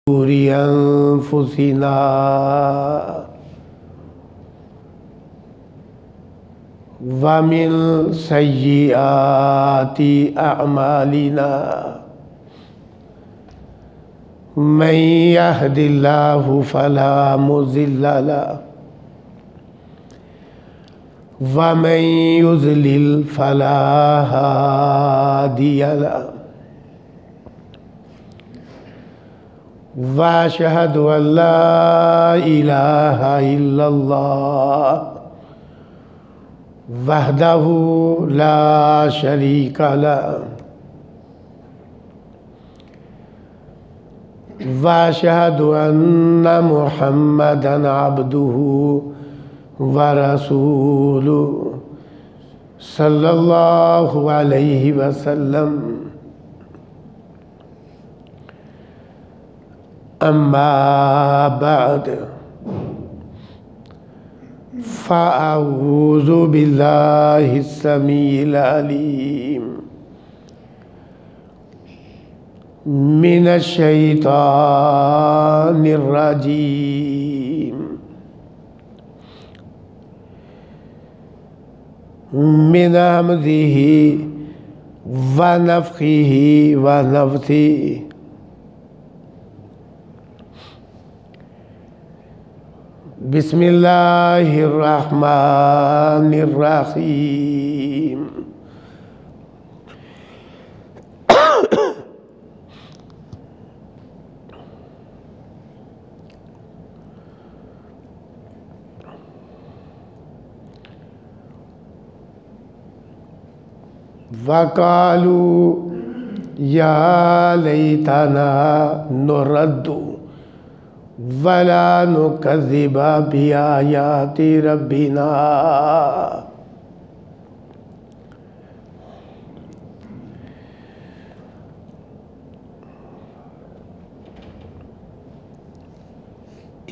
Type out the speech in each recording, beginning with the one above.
شرور أنفسنا ومن سيئات أعمالنا من يهد الله فلا مضل له ومن يضلل فلا هادي له وأشهد أن لا إله إلا الله وحده لا شريك له وأشهد أن محمدًا عبده ورسوله صلى الله عليه وسلم أما بعد فأعوذ بالله السميع العليم من الشيطان الرجيم من همزه ونفخه ونفثه بسم الله الرحمن الرحيم وقالوا يا ليتنا نرد ولا نكذب بآيات ربنا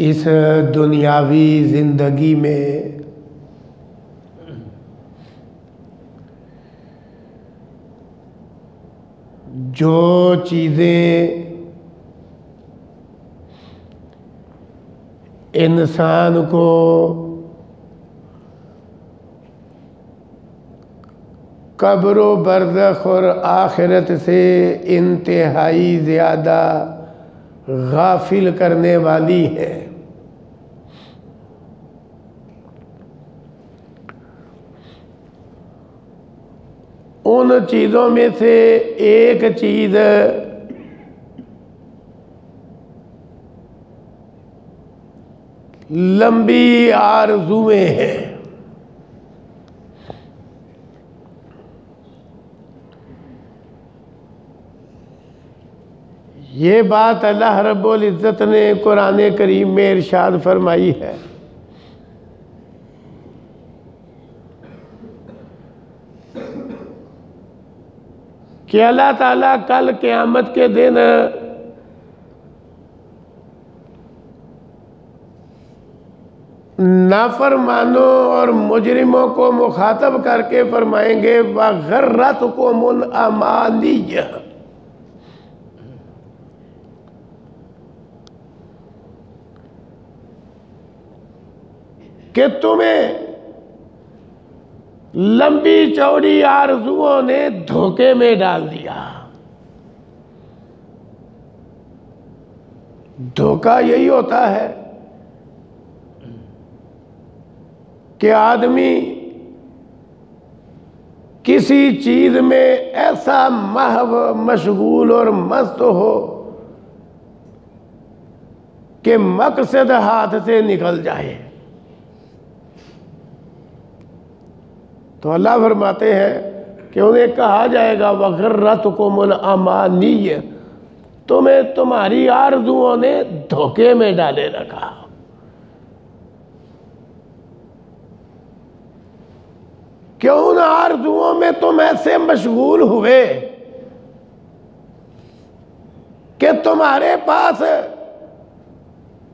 اس دنیاوی زندگی میں جو چیزیں انسان کو قبر و برزخ اور آخرت سے انتہائی زیادہ غافل کرنے والی ہے، ان چیزوں میں سے ایک چیز لمبی آرزویں ہیں۔ یہ بات اللہ رب العزت نے قرآن کریم میں ارشاد فرمائی ہے کہ اللہ تعالیٰ کل قیامت کے دن نافرمانوں اور مجرموں کو مخاطب کر کے فرمائیں گے وَغَرَّتْكُمُ الْأَمَانِيُّ، کہ تمہیں لمبی چوڑی آرزوؤں نے دھوکے میں ڈال دیا۔ دھوکہ یہی ہوتا ہے کہ آدمی کسی چیز میں ایسا محو مشغول اور مست ہو کہ مقصد ہاتھ سے نکل جائے۔ تو اللہ فرماتے ہیں کہ انہیں کہا جائے گا وَغَرَّتْكُمُ الْأَمَانِيُّ، تمہیں تمہاری آرزوؤں نے دھوکے میں ڈالے رکھا۔ کیوں ان آرزوؤں میں تم ایسے مشغول ہوئے کہ تمہارے پاس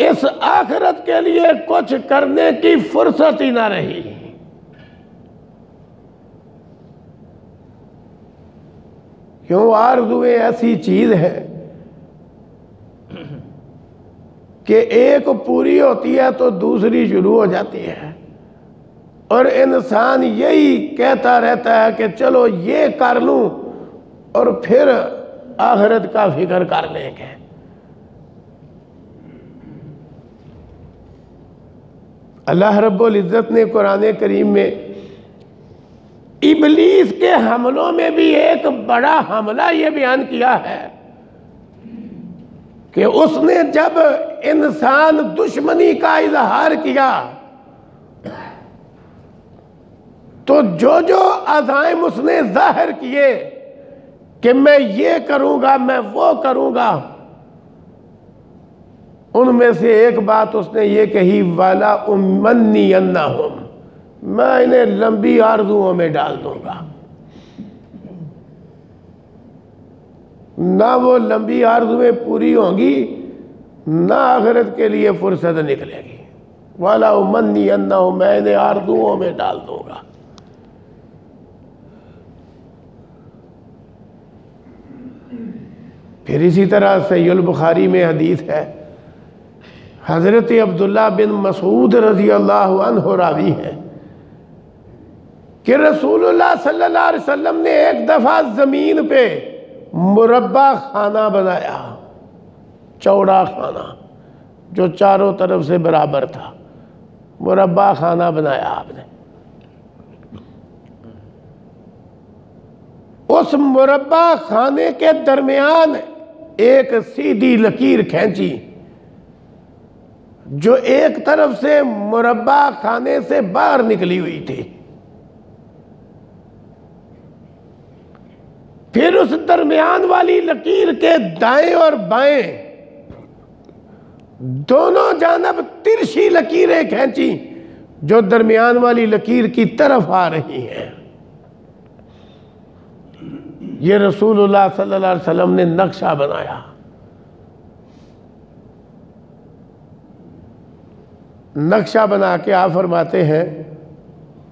اس آخرت کے لیے کچھ کرنے کی فرصت ہی نہ رہی۔ کیوں آرزویں ایسی چیز ہے کہ ایک پوری ہوتی ہے تو دوسری شروع ہو جاتی ہے، اور انسان یہی کہتا رہتا ہے کہ چلو یہ کر لوں اور پھر آخرت کا فکر کر لیں گے۔ اللہ رب العزت نے قرآن کریم میں ابلیس کے حملوں میں بھی ایک بڑا حملہ یہ بیان کیا ہے کہ اس نے جب انسان دشمنی کا اظہار کیا تو جو عزائم اس نے ظاہر کیے کہ میں یہ کروں گا، میں وہ کروں گا، ان میں سے ایک بات اس نے یہ کہی وَلَا أُمَنِّيَنَّهُمْ، میں انہیں لمبی آرزوؤں میں ڈال دوں گا۔ نہ وہ لمبی آرزویں پوری ہوں گی، نہ آخرت کے لیے فرصت نکلے گی۔ وَلَا أُمَنِّيَنَّهُمْ، میں انہیں آرزوؤں میں ڈال دوں گا۔ پھر اسی طرح صحیح البخاری میں حدیث ہے، حضرت عبداللہ بن مسعود رضی اللہ عنہ راوی ہے کہ رسول اللہ صلی اللہ علیہ وسلم نے ایک دفعہ زمین پہ مربع خانہ بنایا، چوڑا خانہ جو چاروں طرف سے برابر تھا، مربع خانہ بنایا آپ نے۔ اس مربع خانے کے درمیان ایک سیدھی لکیر کھینچی جو ایک طرف سے مربع خانے سے باہر نکلی ہوئی تھی، پھر اس درمیان والی لکیر کے دائیں اور بائیں دونوں جانب ترچھی لکیریں کھینچی جو درمیان والی لکیر کی طرف آ رہی ہیں۔ یہ رسول اللہ صلی اللہ علیہ وسلم نے نقشہ بنایا۔ نقشہ بنا کے آپ فرماتے ہیں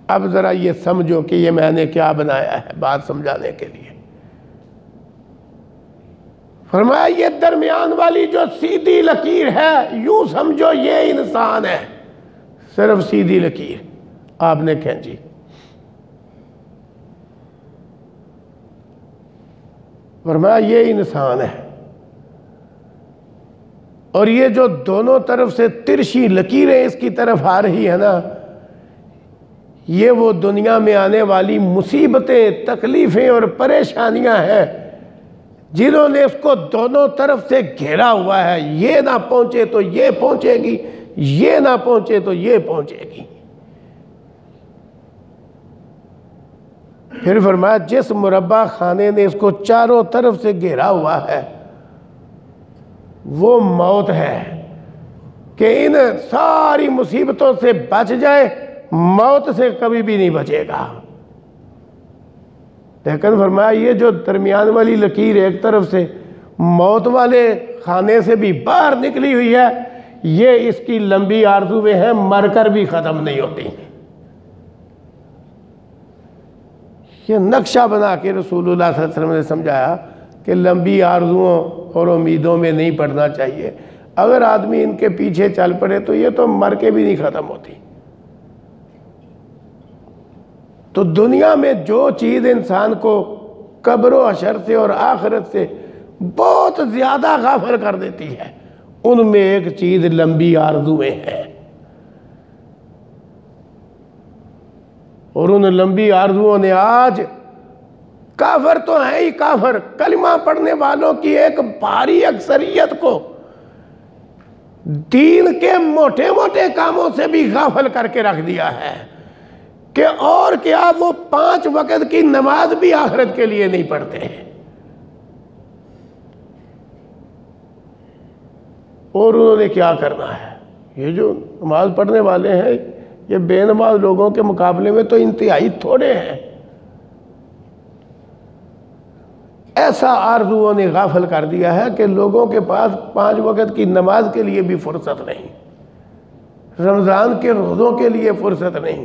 اب ذرا یہ سمجھو کہ یہ میں نے کیا بنایا ہے، بات سمجھانے کے لیے۔ فرمایا یہ درمیان والی جو سیدھی لکیر ہے، یوں سمجھو یہ انسان ہے، صرف سیدھی لکیر آپ نے کھینچی۔ فرمایا یہ انسان ہے، اور یہ جو دونوں طرف سے ترچھی لکیریں اس کی طرف آ رہی ہے نا، یہ وہ دنیا میں آنے والی مصیبتیں، تکلیفیں اور پریشانیاں ہیں جنہوں نے اس کو دونوں طرف سے گھیرا ہوا ہے۔ یہ نہ پہنچے تو یہ پہنچے گی، یہ نہ پہنچے تو یہ پہنچے گی۔ پھر فرمایا جس مربع خانے نے اس کو چاروں طرف سے گھیرا ہوا ہے وہ موت ہے، کہ ان ساری مصیبتوں سے بچ جائے، موت سے کبھی بھی نہیں بچے گا۔ لیکن فرمایا یہ جو درمیان والی لکیر ایک طرف سے موت والے خانے سے بھی باہر نکلی ہوئی ہے، یہ اس کی لمبی آرزویں ہیں، مر کر بھی ختم نہیں ہوتی۔ یہ نقشہ بنا کے رسول اللہ صلی اللہ علیہ وسلم نے سمجھایا کہ لمبی آرزوؤں اور امیدوں میں نہیں پڑنا چاہیے۔ اگر آدمی ان کے پیچھے چل پڑے تو یہ تو مر کے بھی نہیں ختم ہوتی۔ تو دنیا میں جو چیز انسان کو قبر و حشر سے اور آخرت سے بہت زیادہ غافل کر دیتی ہے، ان میں ایک چیز لمبی آرزویں ہیں، اور ان لمبی آرزوؤں نے آج کافر تو ہے ہی کافر، کلمہ پڑھنے والوں کی ایک بھاری اکثریت کو دین کے موٹے موٹے کاموں سے بھی غافل کر کے رکھ دیا ہے کہ اور کیا وہ 5 وقت کی نماز بھی آخرت کے لیے نہیں پڑھتے ہیں، اور انہوں نے کیا کرنا ہے۔ یہ جو نماز پڑھنے والے ہیں یہ بے نماز لوگوں کے مقابلے میں تو انتہائی تھوڑے ہیں۔ ایسا آرزوؤں نے غافل کر دیا ہے کہ لوگوں کے پاس 5 وقت کی نماز کے لیے بھی فرصت نہیں، رمضان کے روزوں کے لیے فرصت نہیں،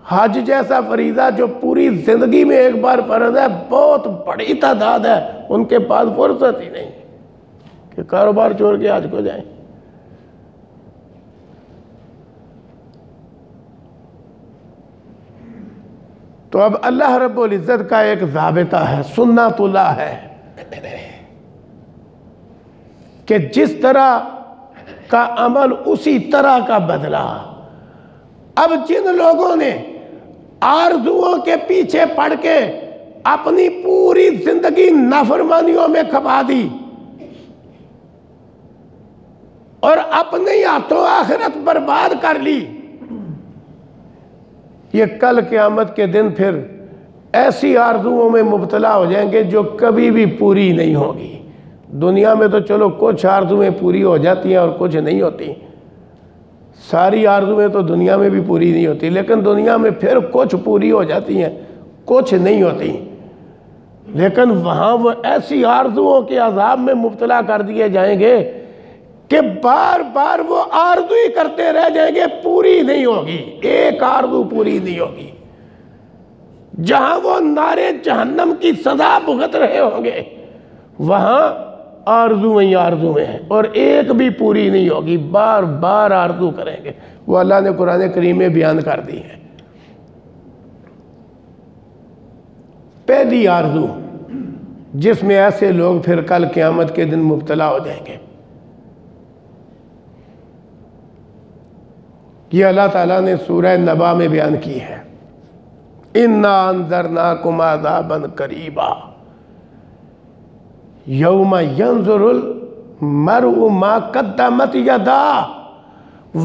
حج جیسا فریضہ جو پوری زندگی میں ایک بار فرض ہے، بہت بڑی تعداد ہے، ان کے پاس فرصت ہی نہیں کہ کاروبار چھوڑ کے حج کو جائیں۔ تو اب اللہ رب العزت کا ایک ضابطہ ہے، سنت اللہ ہے کہ جس طرح کا عمل اسی طرح کا بدلہ۔ اب جن لوگوں نے آرزوؤں کے پیچھے پڑ کے اپنی پوری زندگی نافرمانیوں میں کھپا دی اور اپنے ہاتھوں آخرت برباد کر لی، یہ کل قیامت کے دن پھر ایسی آرزوؤں میں مبتلا ہو جائیں گے جو کبھی بھی پوری نہیں ہوگی۔ دنیا میں تو چلو کچھ آرزویں پوری ہو جاتی ہیں اور کچھ نہیں ہوتی، ساری آرزویں تو دنیا میں بھی پوری نہیں ہوتی، لیکن دنیا میں پھر کچھ پوری ہو جاتی ہیں، کچھ نہیں ہوتی۔ لیکن وہاں وہ ایسی آرزوؤں کے عذاب میں مبتلا کر دیے جائیں گے کہ بار بار وہ آرزو ہی کرتے رہ جائیں گے، پوری نہیں ہوگی، ایک آرزو پوری نہیں ہوگی۔ جہاں وہ نارے جہنم کی سزا بھگت رہے ہوں گے، وہاں آرزویں ہی آرزویں ہیں اور ایک بھی پوری نہیں ہوگی، بار بار آرزو کریں گے۔ وہ اللہ نے قرآن کریم میں بیان کر دی ہے۔ پہلی آرزو جس میں ایسے لوگ پھر کل قیامت کے دن مبتلا ہو جائیں گے، یہ اللہ تعالیٰ نے سورہ نبا میں بیان کی ہے، اِنَّا أَنذَرْنَاكُمْ عَذَابًا قَرِيبًا یوم ینظر المرء ما قدمت یداہ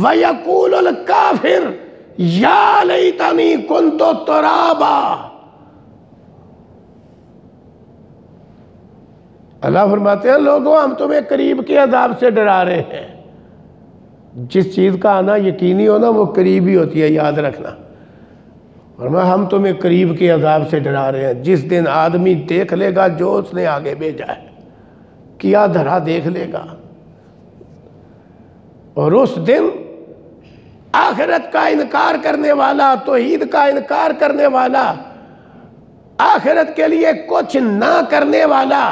ویقول الکافر یا لیتنی کنت ترابا۔ اللہ فرماتے ہیں لوگوں ہم تمہیں قریب کے عذاب سے ڈرا رہے ہیں۔ جس چیز کا آنا یقینی ہونا وہ قریب ہی ہوتی ہے، یاد رکھنا۔ فرمایا ہم تمہیں قریب کے عذاب سے ڈرا رہے ہیں، جس دن آدمی دیکھ لے گا جو اس نے آگے بھیجا ہے، کیا دھرا دیکھ لے گا، اور اس دن آخرت کا انکار کرنے والا، توحید کا انکار کرنے والا، آخرت کے لیے کچھ نہ کرنے والا،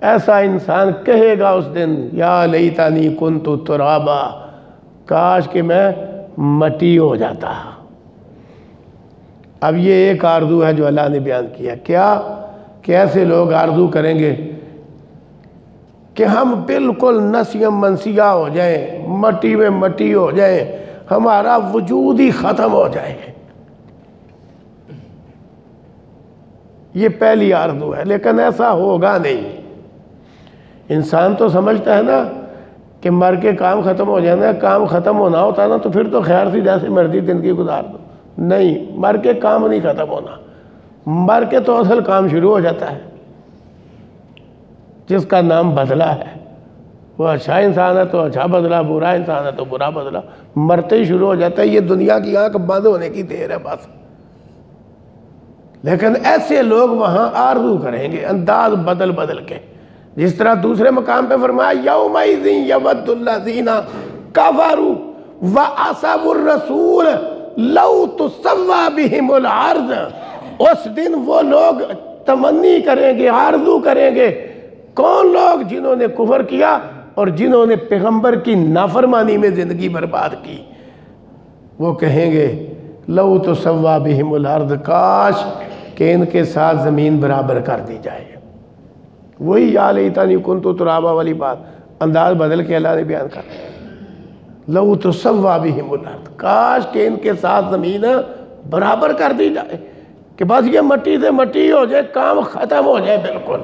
ایسا انسان کہے گا اس دن یا لیتنی کنت ترابا، کاش کہ میں مٹی ہو جاتا۔ اب یہ ایک آرزو ہے جو اللہ نے بیان کیا، کیا کہ ایسے لوگ آرزو کریں گے کہ ہم بالکل نسیم منسیہ ہو جائیں، مٹی میں مٹی ہو جائیں، ہمارا وجود ہی ختم ہو جائے۔ یہ پہلی آرزو ہے، لیکن ایسا ہوگا نہیں۔ انسان تو سمجھتا ہے نا کہ مر کے کام ختم ہو جانا ہے، کام ختم ہونا ہوتا نا تو پھر تو خیر سی جیسے مرضی زندگی گزار دو۔ نہیں، مر کے کام نہیں ختم ہونا، مر کے تو اصل کام شروع ہو جاتا ہے، جس کا نام بدلہ ہے۔ وہ اچھا انسان ہے تو اچھا بدلہ، برا انسان ہے تو برا بدلہ، مرتے ہی شروع ہو جاتا ہے۔ یہ دنیا کی آنکھ بند ہونے کی دیر ہے بس۔ لیکن ایسے لوگ وہاں آرزو کریں گے انداز بدل بدل کے، جس طرح دوسرے مقام پہ فرمایا یومئذ یود الذین کفروا وعصوا الرسول لو تسوی بہم الارض۔ اس دن وہ لوگ تمنی کریں گے، آرزو کریں گے، کون لوگ؟ جنہوں نے کفر کیا اور جنہوں نے پیغمبر کی نافرمانی میں زندگی برباد کی۔ وہ کہیں گے لو تسوی بہم الارض، کاش کہ ان کے ساتھ زمین برابر کر دی جائے۔ وہی یا لیتنی کنت ترابا والی بات انداز بدل کے اللہ نے بیان کر، لو تسوی بہم الارض، کاش کہ ان کے ساتھ زمین برابر کر دی جائے، کہ بس یہ مٹی سے مٹی ہو جائے، کام ختم ہو جائے بالکل۔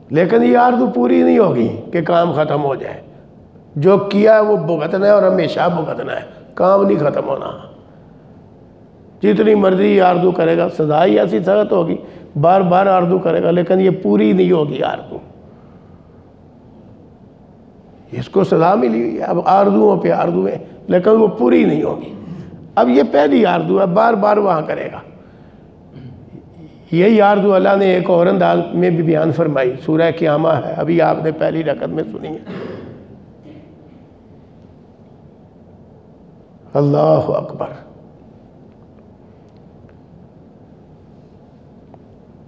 لیکن یہ آرزو پوری نہیں ہوگی کہ کام ختم ہو جائے، جو کیا ہے وہ بھگتنا ہے اور ہمیشہ بھگتنا ہے، کام نہیں ختم ہونا۔ جتنی مرضی آرزو کرے گا، سزا ہی ایسی سخت ہوگی، بار بار آرزو کرے گا لیکن یہ پوری نہیں ہوگی آرزو، اس کو سزا ملی ہوئی ہے۔ اب آرزوؤں پہ آرزویں، لیکن وہ پوری نہیں ہوگی۔ اب یہ پہلی آرزو ہے، بار بار وہاں کرے گا۔ یہی آرزو اللہ نے ایک اور انداز میں بھی بیان فرمائی، سورہ قیامہ ہے، ابھی آپ نے پہلی رکعت میں سنی ہے۔ اللہ اکبر۔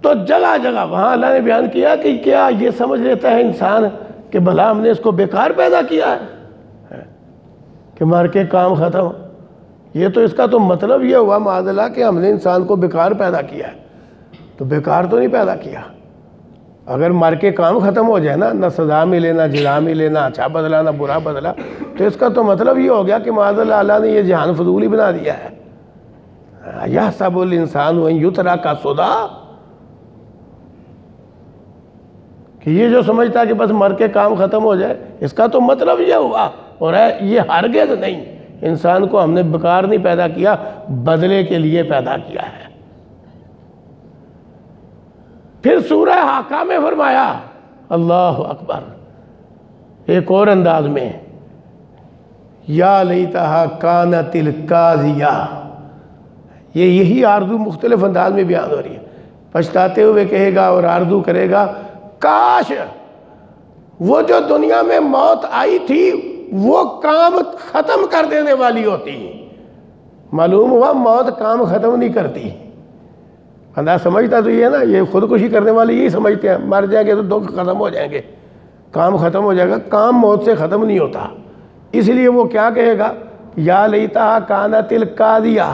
تو جگہ جگہ وہاں اللہ نے بیان کیا کہ کیا یہ سمجھ لیتا ہے انسان کہ بھلا ہم نے اس کو بیکار پیدا کیا ہے کہ مر کے کام ختم. یہ تو اس کا تو مطلب یہ ہوا معاذ اللہ کہ ہم نے انسان کو بیکار پیدا کیا ہے. تو بیکار تو نہیں پیدا کیا. اگر مر کے کام ختم ہو جائے نا، نہ سزا ملے نہ جزا ملے، نہ اچھا بدلہ نہ برا بدلہ، تو اس کا تو مطلب یہ ہو گیا کہ معاذ اللہ اللہ نے یہ جہان فضول ہی بنا دیا ہے. یحسب الانسان ان یترک سدی، کہ یہ جو سمجھتا کہ بس مر کے کام ختم ہو جائے، اس کا تو مطلب یہ ہوا. اور یہ ہرگز نہیں، انسان کو ہم نے بیکار نہیں پیدا کیا، بدلے کے لیے پیدا کیا ہے. پھر سورہ حاقہ میں فرمایا، اللہ اکبر، ایک اور انداز میں، یا لیتہا کانت القاضیہ. یہی آرزو مختلف انداز میں بیان ہو رہی ہے. پچھتاتے ہوئے کہے گا اور آرزو کرے گا، کاش وہ جو دنیا میں موت آئی تھی وہ کام ختم کر دینے والی ہوتی. معلوم ہوا موت کام ختم نہیں کرتی. بندہ سمجھتا تو یہ ہے نا، یہ خودکشی کرنے والے یہی سمجھتے ہیں مر جائیں گے تو دکھ ختم ہو جائیں گے، کام ختم ہو جائے گا. کام موت سے ختم نہیں ہوتا. اس لیے وہ کیا کہے گا، یا لیتہا کانت القاضیہ،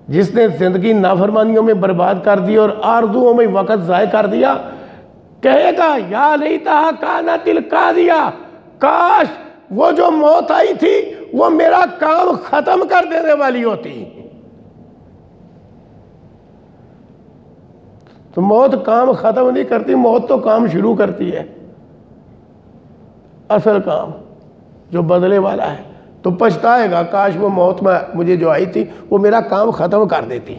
جس نے زندگی نافرمانیوں میں برباد کر دی اور آرزوؤں میں وقت ضائع کر دیا، کہے گا یا لیتہا کانت القاضیہ، کاش وہ جو موت آئی تھی وہ میرا کام ختم کر دینے والی ہوتی. تو موت کام ختم نہیں کرتی، موت تو کام شروع کرتی ہے، اصل کام جو بدلے والا ہے. تو پچھتائے گا، کاش وہ موت میں مجھے جو آئی تھی وہ میرا کام ختم کر دیتی.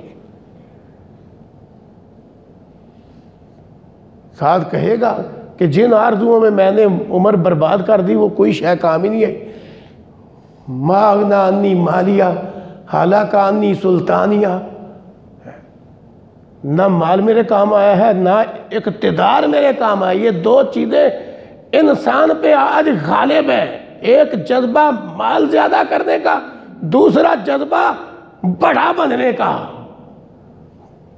ساتھ کہے گا کہ جن آرزوؤں میں نے عمر برباد کر دی وہ کوئی شے کام ہی نہیں ہے. ما اغنی عنی مالیہ ہلاک عنی سلطانیہ، نہ مال میرے کام آیا ہے نہ اقتدار میرے کام آیا. یہ دو چیزیں انسان پہ آج غالب ہیں. ایک جذبہ مال زیادہ کرنے کا، دوسرا جذبہ بڑا بننے کا.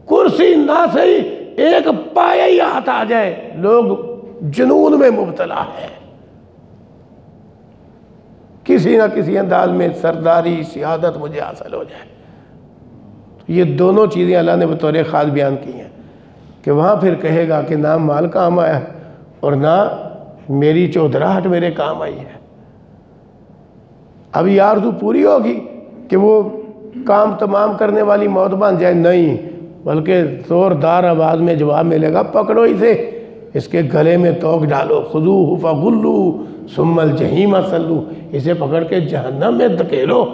کرسی نہ صحیح ایک پایہ ہی ہاتھ آ جائے، لوگ جنون میں مبتلا ہے. کسی نہ کسی انداز میں سرداری سیادت مجھے حاصل ہو جائے. یہ دونوں چیزیں اللہ نے بطور خاص بیان کی ہیں کہ وہاں پھر کہے گا کہ نہ مال کام آیا اور نہ میری چودراہٹ میرے کام آئی ہے. اب یہ آرزو پوری ہوگی کہ وہ کام تمام کرنے والی موت بن جائے؟ نہیں، بلکہ زوردار آواز میں جواب ملے گا، پکڑو اسے، اس کے گلے میں توق ڈالو، خذوہ فغلوہ ثم الجحیم صلوہ، اسے پکڑ کے جہنم میں دھکیلو،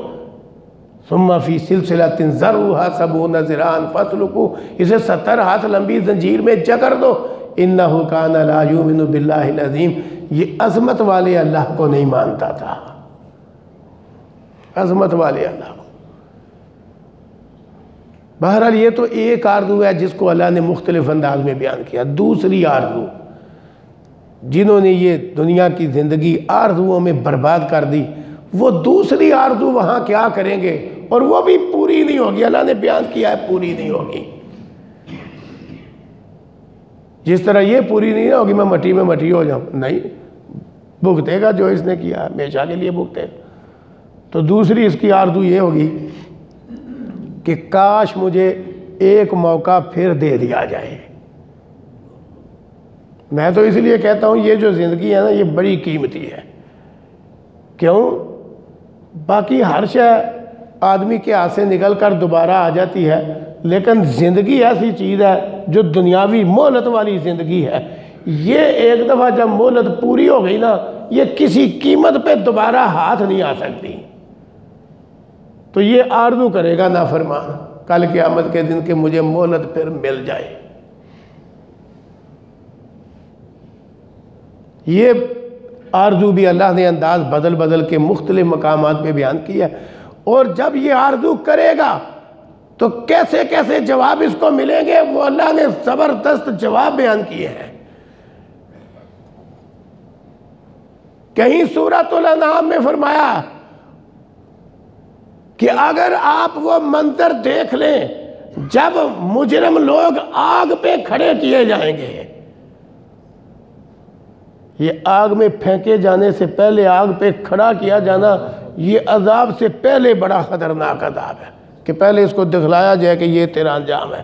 ثم فی سلسلۃ ذرعہا 70 ذراعا فاسلکوہ، اسے 70 ہاتھ لمبی زنجیر میں جکر دو. انہ کان لا یؤمن باللہ العظیم، یہ عظمت والے اللہ کو نہیں مانتا تھا، عظمت والے اللہ کو. بہرحال یہ تو ایک آرزو ہے جس کو اللہ نے مختلف انداز میں بیان کیا. دوسری آرزو، جنہوں نے یہ دنیا کی زندگی آرزوؤں میں برباد کر دی، وہ دوسری آرزو وہاں کیا کریں گے، اور وہ بھی پوری نہیں ہوگی. اللہ نے بیان کیا ہے پوری نہیں ہوگی. جس طرح یہ پوری نہیں ہوگی میں مٹی میں مٹی ہو جاؤں، نہیں، بھگتے گا جو اس نے کیا ہمیشہ کے لیے بھگتے گا. تو دوسری اس کی آرزو یہ ہوگی کہ کاش مجھے ایک موقع پھر دے دیا جائے. میں تو اس لیے کہتا ہوں یہ جو زندگی ہے نا یہ بڑی قیمتی ہے. کیوں؟ باقی ہر شے آدمی کے ہاتھ سے نکل کر دوبارہ آ جاتی ہے، لیکن زندگی ایسی چیز ہے جو دنیاوی مہلت والی زندگی ہے. یہ ایک دفعہ جب مہلت پوری ہو گئی نا، یہ کسی قیمت پہ دوبارہ ہاتھ نہیں آ سکتی. تو یہ آرزو کرے گا نافرمان کل قیامت کے دن کہ مجھے مہلت پھر مل جائے. یہ آرزو بھی اللہ نے انداز بدل بدل کے مختلف مقامات پہ بیان کیا. اور جب یہ آرزو کرے گا تو کیسے کیسے جواب اس کو ملیں گے، وہ اللہ نے زبردست جواب بیان کیے ہیں. کہیں سورۃ الانعام میں فرمایا کہ اگر آپ وہ منظر دیکھ لیں جب مجرم لوگ آگ پہ کھڑے کیے جائیں گے، یہ آگ میں پھینکے جانے سے پہلے آگ پہ کھڑا کیا جانا یہ عذاب سے پہلے بڑا خطرناک عذاب ہے، کہ پہلے اس کو دکھلایا جائے کہ یہ تیرا انجام ہے۔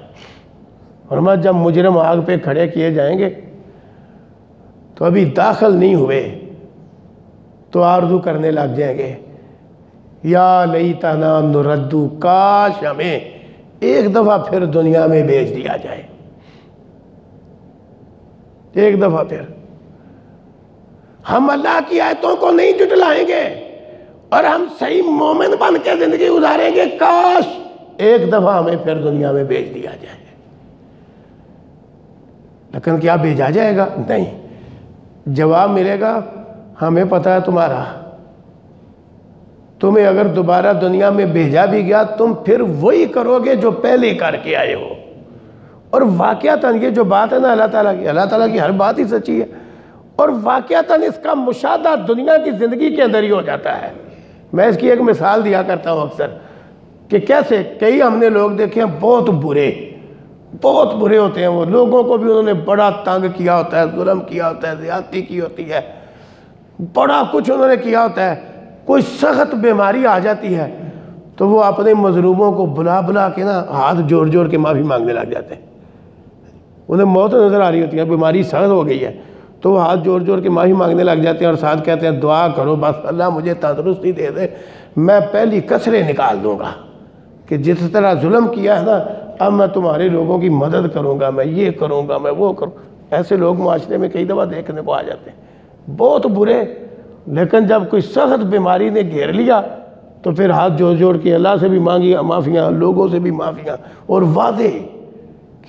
اور جب مجرم آگ پہ کھڑے کیے جائیں گے تو ابھی داخل نہیں ہوئے تو آرزو کرنے لگ جائیں گے، یا لیتنا نردو، کاش ہمیں ایک دفعہ پھر دنیا میں بھیج دیا جائے، ایک دفعہ پھر ہم اللہ کی آیتوں کو نہیں جھٹلائیں گے اور ہم صحیح مومن بن کے زندگی گزاریں گے، کاش ایک دفعہ ہمیں پھر دنیا میں بھیج دیا جائے۔ لیکن کیا بھیجا جائے گا؟ نہیں، جواب ملے گا ہمیں پتہ ہے تمہارا، تمہیں اگر دوبارہ دنیا میں بھیجا بھی گیا تم پھر وہی کرو گے جو پہلے کر کے آئے ہو۔ اور واقعتاً یہ جو بات ہے نا اللہ تعالیٰ کی ہر بات ہی سچی ہے، اور واقعتاً اس کا مشاہدہ دنیا کی زندگی کے اندر ہی ہو جاتا ہے۔ میں اس کی ایک مثال دیا کرتا ہوں اکثر، کہ کیسے کئی ہم نے لوگ دیکھے ہیں بہت برے ہوتے ہیں، وہ لوگوں کو بھی انہوں نے بڑا تنگ کیا ہوتا ہے، ظلم کیا ہوتا ہے، زیادتی کی ہوتی ہے، بڑا کچھ انہوں نے کیا ہوتا ہے، کوئی سخت بیماری آ جاتی ہے تو وہ اپنے مظلوموں کو بلا کے نا ہاتھ جوڑ کے معافی مانگنے لگ جاتے ہیں۔ انہیں موت نظر آ رہی ہوتی ہے، بیماری سخت ہو گئی ہے تو وہ ہاتھ جوڑ کے معافی مانگنے لگ جاتے ہیں، اور ساتھ کہتے ہیں دعا کرو بس اللہ مجھے تندرستی دے دے، میں پہلی کسریں نکال دوں گا، کہ جس طرح ظلم کیا ہے نا اب میں تمہارے لوگوں کی مدد کروں گا، میں یہ کروں گا، میں وہ کروں۔ ایسے لوگ معاشرے میں کئی دفعہ دیکھنے کو آ جاتے ہیں، بہت برے، لیکن جب کوئی سخت بیماری نے گھیر لیا تو پھر ہاتھ جوڑ کے اللہ سے بھی مانگی معافیاں، لوگوں سے بھی معافیاں، اور وعدے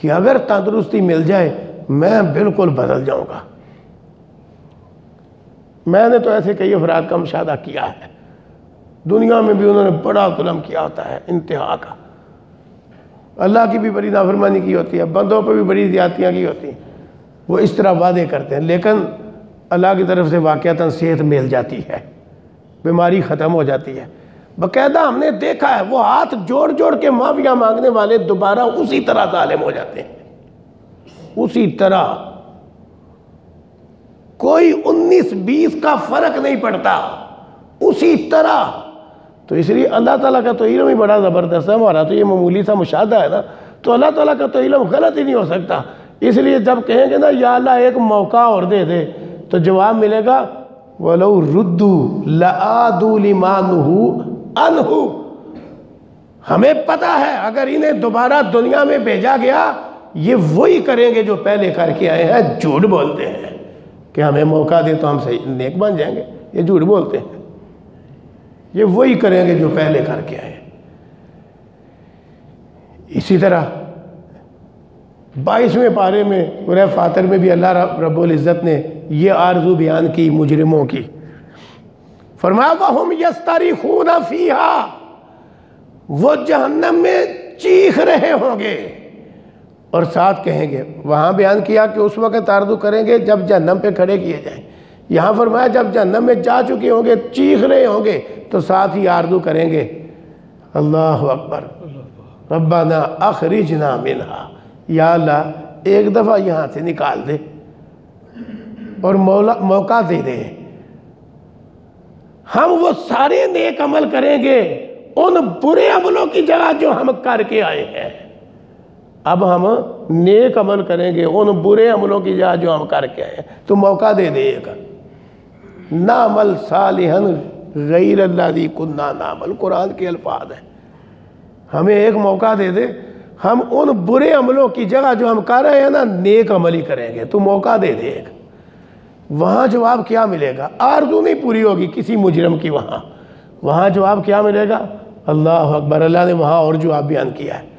کہ اگر تندرستی مل جائے میں بالکل بدل جاؤں گا۔ میں نے تو ایسے کئی افراد کا مشاہدہ کیا ہے، دنیا میں بھی انہوں نے بڑا ظلم کیا ہوتا ہے، انتہا کا، اللہ کی بھی بڑی نافرمانی کی ہوتی ہے، بندوں پہ بھی بڑی زیادتیاں کی ہوتی ہیں، وہ اس طرح وعدے کرتے ہیں، لیکن اللہ کی طرف سے واقعتاً صحت مل جاتی ہے، بیماری ختم ہو جاتی ہے۔ باقاعدہ ہم نے دیکھا ہے وہ ہاتھ جوڑ کے معافیاں مانگنے والے دوبارہ اسی طرح ظالم ہو جاتے ہیں، اسی طرح، کوئی 19-20 کا فرق نہیں پڑتا، اسی طرح۔ تو اس لیے اللہ تعالیٰ کا تو علم ہی بڑا زبردست ہے، ہمارا تو یہ معمولی سا مشاہدہ ہے نا، تو اللہ تعالیٰ کا تو علم غلط ہی نہیں ہو سکتا۔ اس لیے جب کہیں گے نا یا اللہ ایک موقع اور دے دے تو جواب ملے گا وَلَوْ رُدُّوا لَعَادُوا لِمَا نُهُوا عَنْهُ، ہمیں پتہ ہے اگر انہیں دوبارہ دنیا میں بھیجا گیا یہ وہی کریں گے جو پہلے کر کے آئے ہیں۔ جھوٹ بولتے ہیں کہ ہمیں موقع دے تو ہم صحیح نیک بن جائیں گے، یہ جھوٹ بولتے ہیں، یہ وہی کریں گے جو پہلے کر کے آئے۔ اسی طرح 22ویں پارے میں سورہ فاطر میں بھی اللہ رب العزت نے یہ آرزو بیان کی مجرموں کی، فرمایا وَهُمْ يَسْتَرِخُونَ فِيهَا، وہ جہنم میں چیخ رہے ہوں گے، اور ساتھ کہیں گے، وہاں بیان کیا کہ اس وقت آرزو کریں گے جب جہنم پہ کھڑے کیے جائیں، یہاں فرمایا جب جہنم میں جا چکے ہوں گے چیخ رہے ہوں گے تو ساتھ ہی آرزو کریں گے اللہ اکبر ربنا اخرجنا منہا، یا اللہ ایک دفعہ یہاں سے نکال دے اور موقع دے دے، ہم وہ سارے نیک عمل کریں گے ان برے عملوں کی جگہ جو ہم کر کے آئے ہیں، اب ہم نیک عمل کریں گے ان برے عملوں کی جگہ جو ہم کر کے آئے ہیں، تو موقع دے دے گا، نعمل صالحا غیر الذی کنا نعمل، قرآن کے الفاظ ہیں، ہمیں ایک موقع دے دے، ہم ان برے عملوں کی جگہ جو ہم کر رہے ہیں نا نیک عمل ہی کریں گے، تو موقع دے دے گا۔ وہاں جواب کیا ملے گا؟ آرزو نہیں پوری ہوگی کسی مجرم کی، وہاں جواب کیا ملے گا؟ اللہ اکبر، اللہ نے وہاں اور جواب بیان کیا ہے،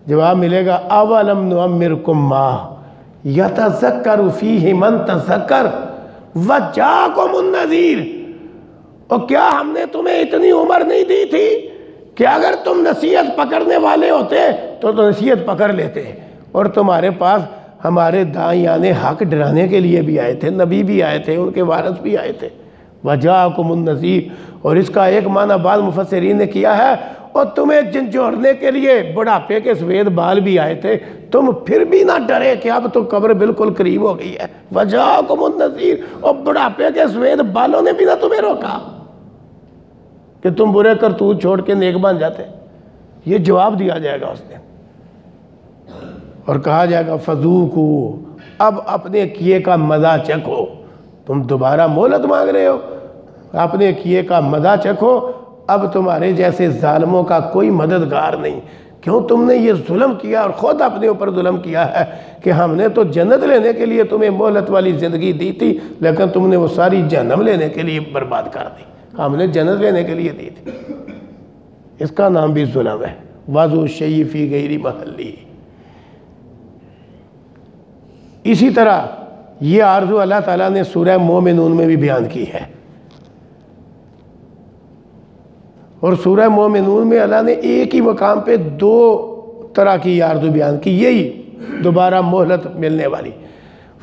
جواب ملے گا اولم نعمرکم ما یتذکر فیہ من تذکر وجاکم النذیر، اور کیا ہم نے تمہیں اتنی عمر نہیں دی تھی کہ اگر تم نصیحت پکڑنے والے ہوتے تو نصیحت پکڑ لیتے، اور تمہارے پاس ہمارے داعیان حق ڈرانے کے لیے بھی آئے تھے، نبی بھی آئے تھے، ان کے وارث بھی آئے تھے، وجاکم النذیر، اور اس کا ایک معنی بعض مفسرین نے کیا ہے اور تمہیں جھنجھوڑنے کے لیے بڑھاپے کے سفید بال بھی آئے تھے، تم پھر بھی نہ ڈرے کہ اب تو قبر بالکل قریب ہو گئی ہے۔ وجاءکم النذیر، اور بڑھاپے کے سفید بالوں نے بھی نہ تمہیں روکا کہ تم برے کرتوت چھوڑ کے نیک بن جاتے۔ یہ جواب دیا جائے گا اس دن، اور کہا جائے گا فذوقوا، اب اپنے کیے کا مزہ چکھو۔ تم دوبارہ مہلت مانگ رہے ہو، اپنے کیے کا مزہ چکھو، اب تمہارے جیسے ظالموں کا کوئی مددگار نہیں۔ کیوں تم نے یہ ظلم کیا اور خود اپنے اوپر ظلم کیا ہے کہ ہم نے تو جنت لینے کے لیے تمہیں مہلت والی زندگی دی تھی، لیکن تم نے وہ ساری جہنم لینے کے لیے برباد کر دی۔ ہم نے جنت لینے کے لیے دی تھی۔ اس کا نام بھی ظلم ہے۔ وضع الشیء فی غیر محلہ۔ اسی طرح یہ آرزو اللہ تعالیٰ نے سورہ مومنون میں بھی بیان کی ہے، اور سورہ مومنون میں اللہ نے ایک ہی مقام پہ دو طرح کی آرزو بیان کی، یہی دوبارہ مہلت ملنے والی۔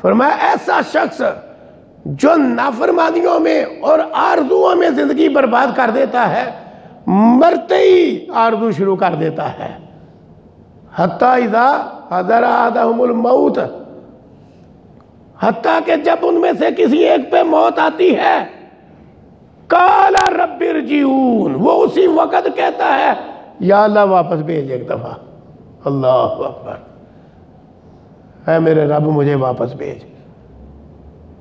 فرمایا ایسا شخص جو نافرمانیوں میں اور آرزوؤں میں زندگی برباد کر دیتا ہے، مرتے ہی آرزو شروع کر دیتا ہے۔ حتیٰ اذا حضر احدہم الموت، حتیٰ کہ جب ان میں سے کسی ایک پہ موت آتی ہے، قال رب ارجعون، وہ اسی وقت کہتا ہے یا اللہ واپس بھیج ایک دفعہ۔ اللہ اکبر، اے میرے رب مجھے واپس بھیج،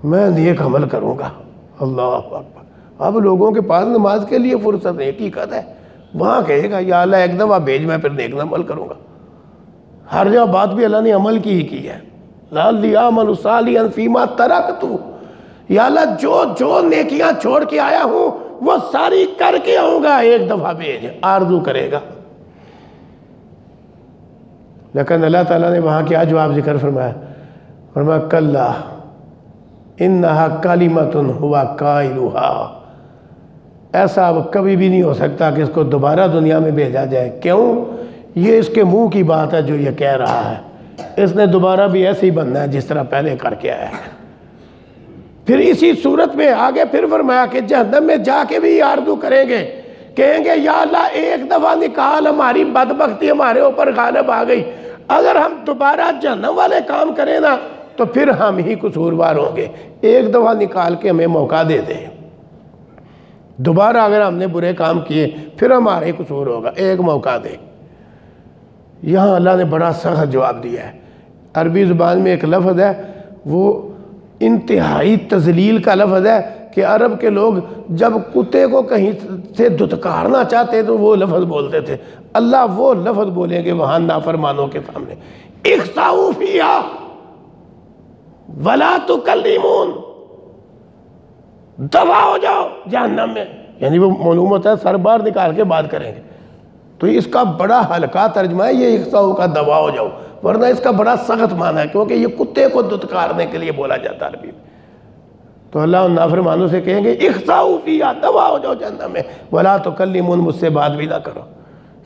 میں نیک عمل کروں گا۔ اللہ اکبر۔ اب لوگوں کے پاس نماز کے لیے فرصت نہیں، حقیقت ہے، وہاں کہے گا یا اللہ ایک دفعہ بھیج، میں پھر نیک عمل کروں گا۔ ہر جگہ بات بھی اللہ نے عمل کی ہی کی ہے۔ لعلی اعمل صالحا فیما ترکت، یا اللہ جو نیکیاں چھوڑ کے آیا ہوں وہ ساری کر کے آؤں گا، ایک دفعہ بھیج، آرزو کرے گا۔ لیکن اللہ تعالیٰ نے وہاں کیا جواب ذکر فرمایا؟ فرمایا کلا انہا کلمۃ ہوا قائلھا، ایسا اب کبھی بھی نہیں ہو سکتا کہ اس کو دوبارہ دنیا میں بھیجا جائے۔ کیوں؟ یہ اس کے منہ کی بات ہے جو یہ کہہ رہا ہے، اس نے دوبارہ بھی ایسے ہی بننا ہے جس طرح پہلے کر کے آیا ہے۔ پھر اسی صورت میں آگے پھر فرمایا کہ جہنم میں جا کے بھی آرزو کریں گے، کہیں گے یا اللہ ایک دفعہ نکال، ہماری بدبختی ہمارے اوپر غالب آ گئی، اگر ہم دوبارہ جہنم والے کام کریں نا تو پھر ہم ہی قصوروار ہوں گے، ایک دفعہ نکال کے ہمیں موقع دے دیں، دوبارہ اگر ہم نے برے کام کیے پھر ہمارے قصور ہوگا، ایک موقع دے۔ یہاں اللہ نے بڑا سخت جواب دیا ہے۔ عربی زبان میں ایک لفظ ہے، وہ انتہائی تذلیل کا لفظ ہے کہ عرب کے لوگ جب کتے کو کہیں سے دھتکارنا چاہتے تو وہ لفظ بولتے تھے، اللہ وہ لفظ بولیں گے وہاں نافرمانوں کے سامنے، اخسؤوا فیہا ولا تکلمون، دفع ہو جاؤ جہنم میں، یعنی وہ معلوم ہوتا ہے سر باہر نکال کے بات کریں گے۔ تو اس کا بڑا ہلکا ترجمہ ہے یہ اخسؤوا کا دفع ہو جاؤ، ورنہ اس کا بڑا سخت معنی ہے کیونکہ یہ کتے کو دھتکارنے کے لیے بولا جاتا ہے عربی میں۔ تو اللہ ان نافرمانوں سے کہیں گے اخسؤوا فیہا، دفع ہو جاؤ جہنم میں، ولا تکلمون، مجھ سے بات بھی نہ کرو۔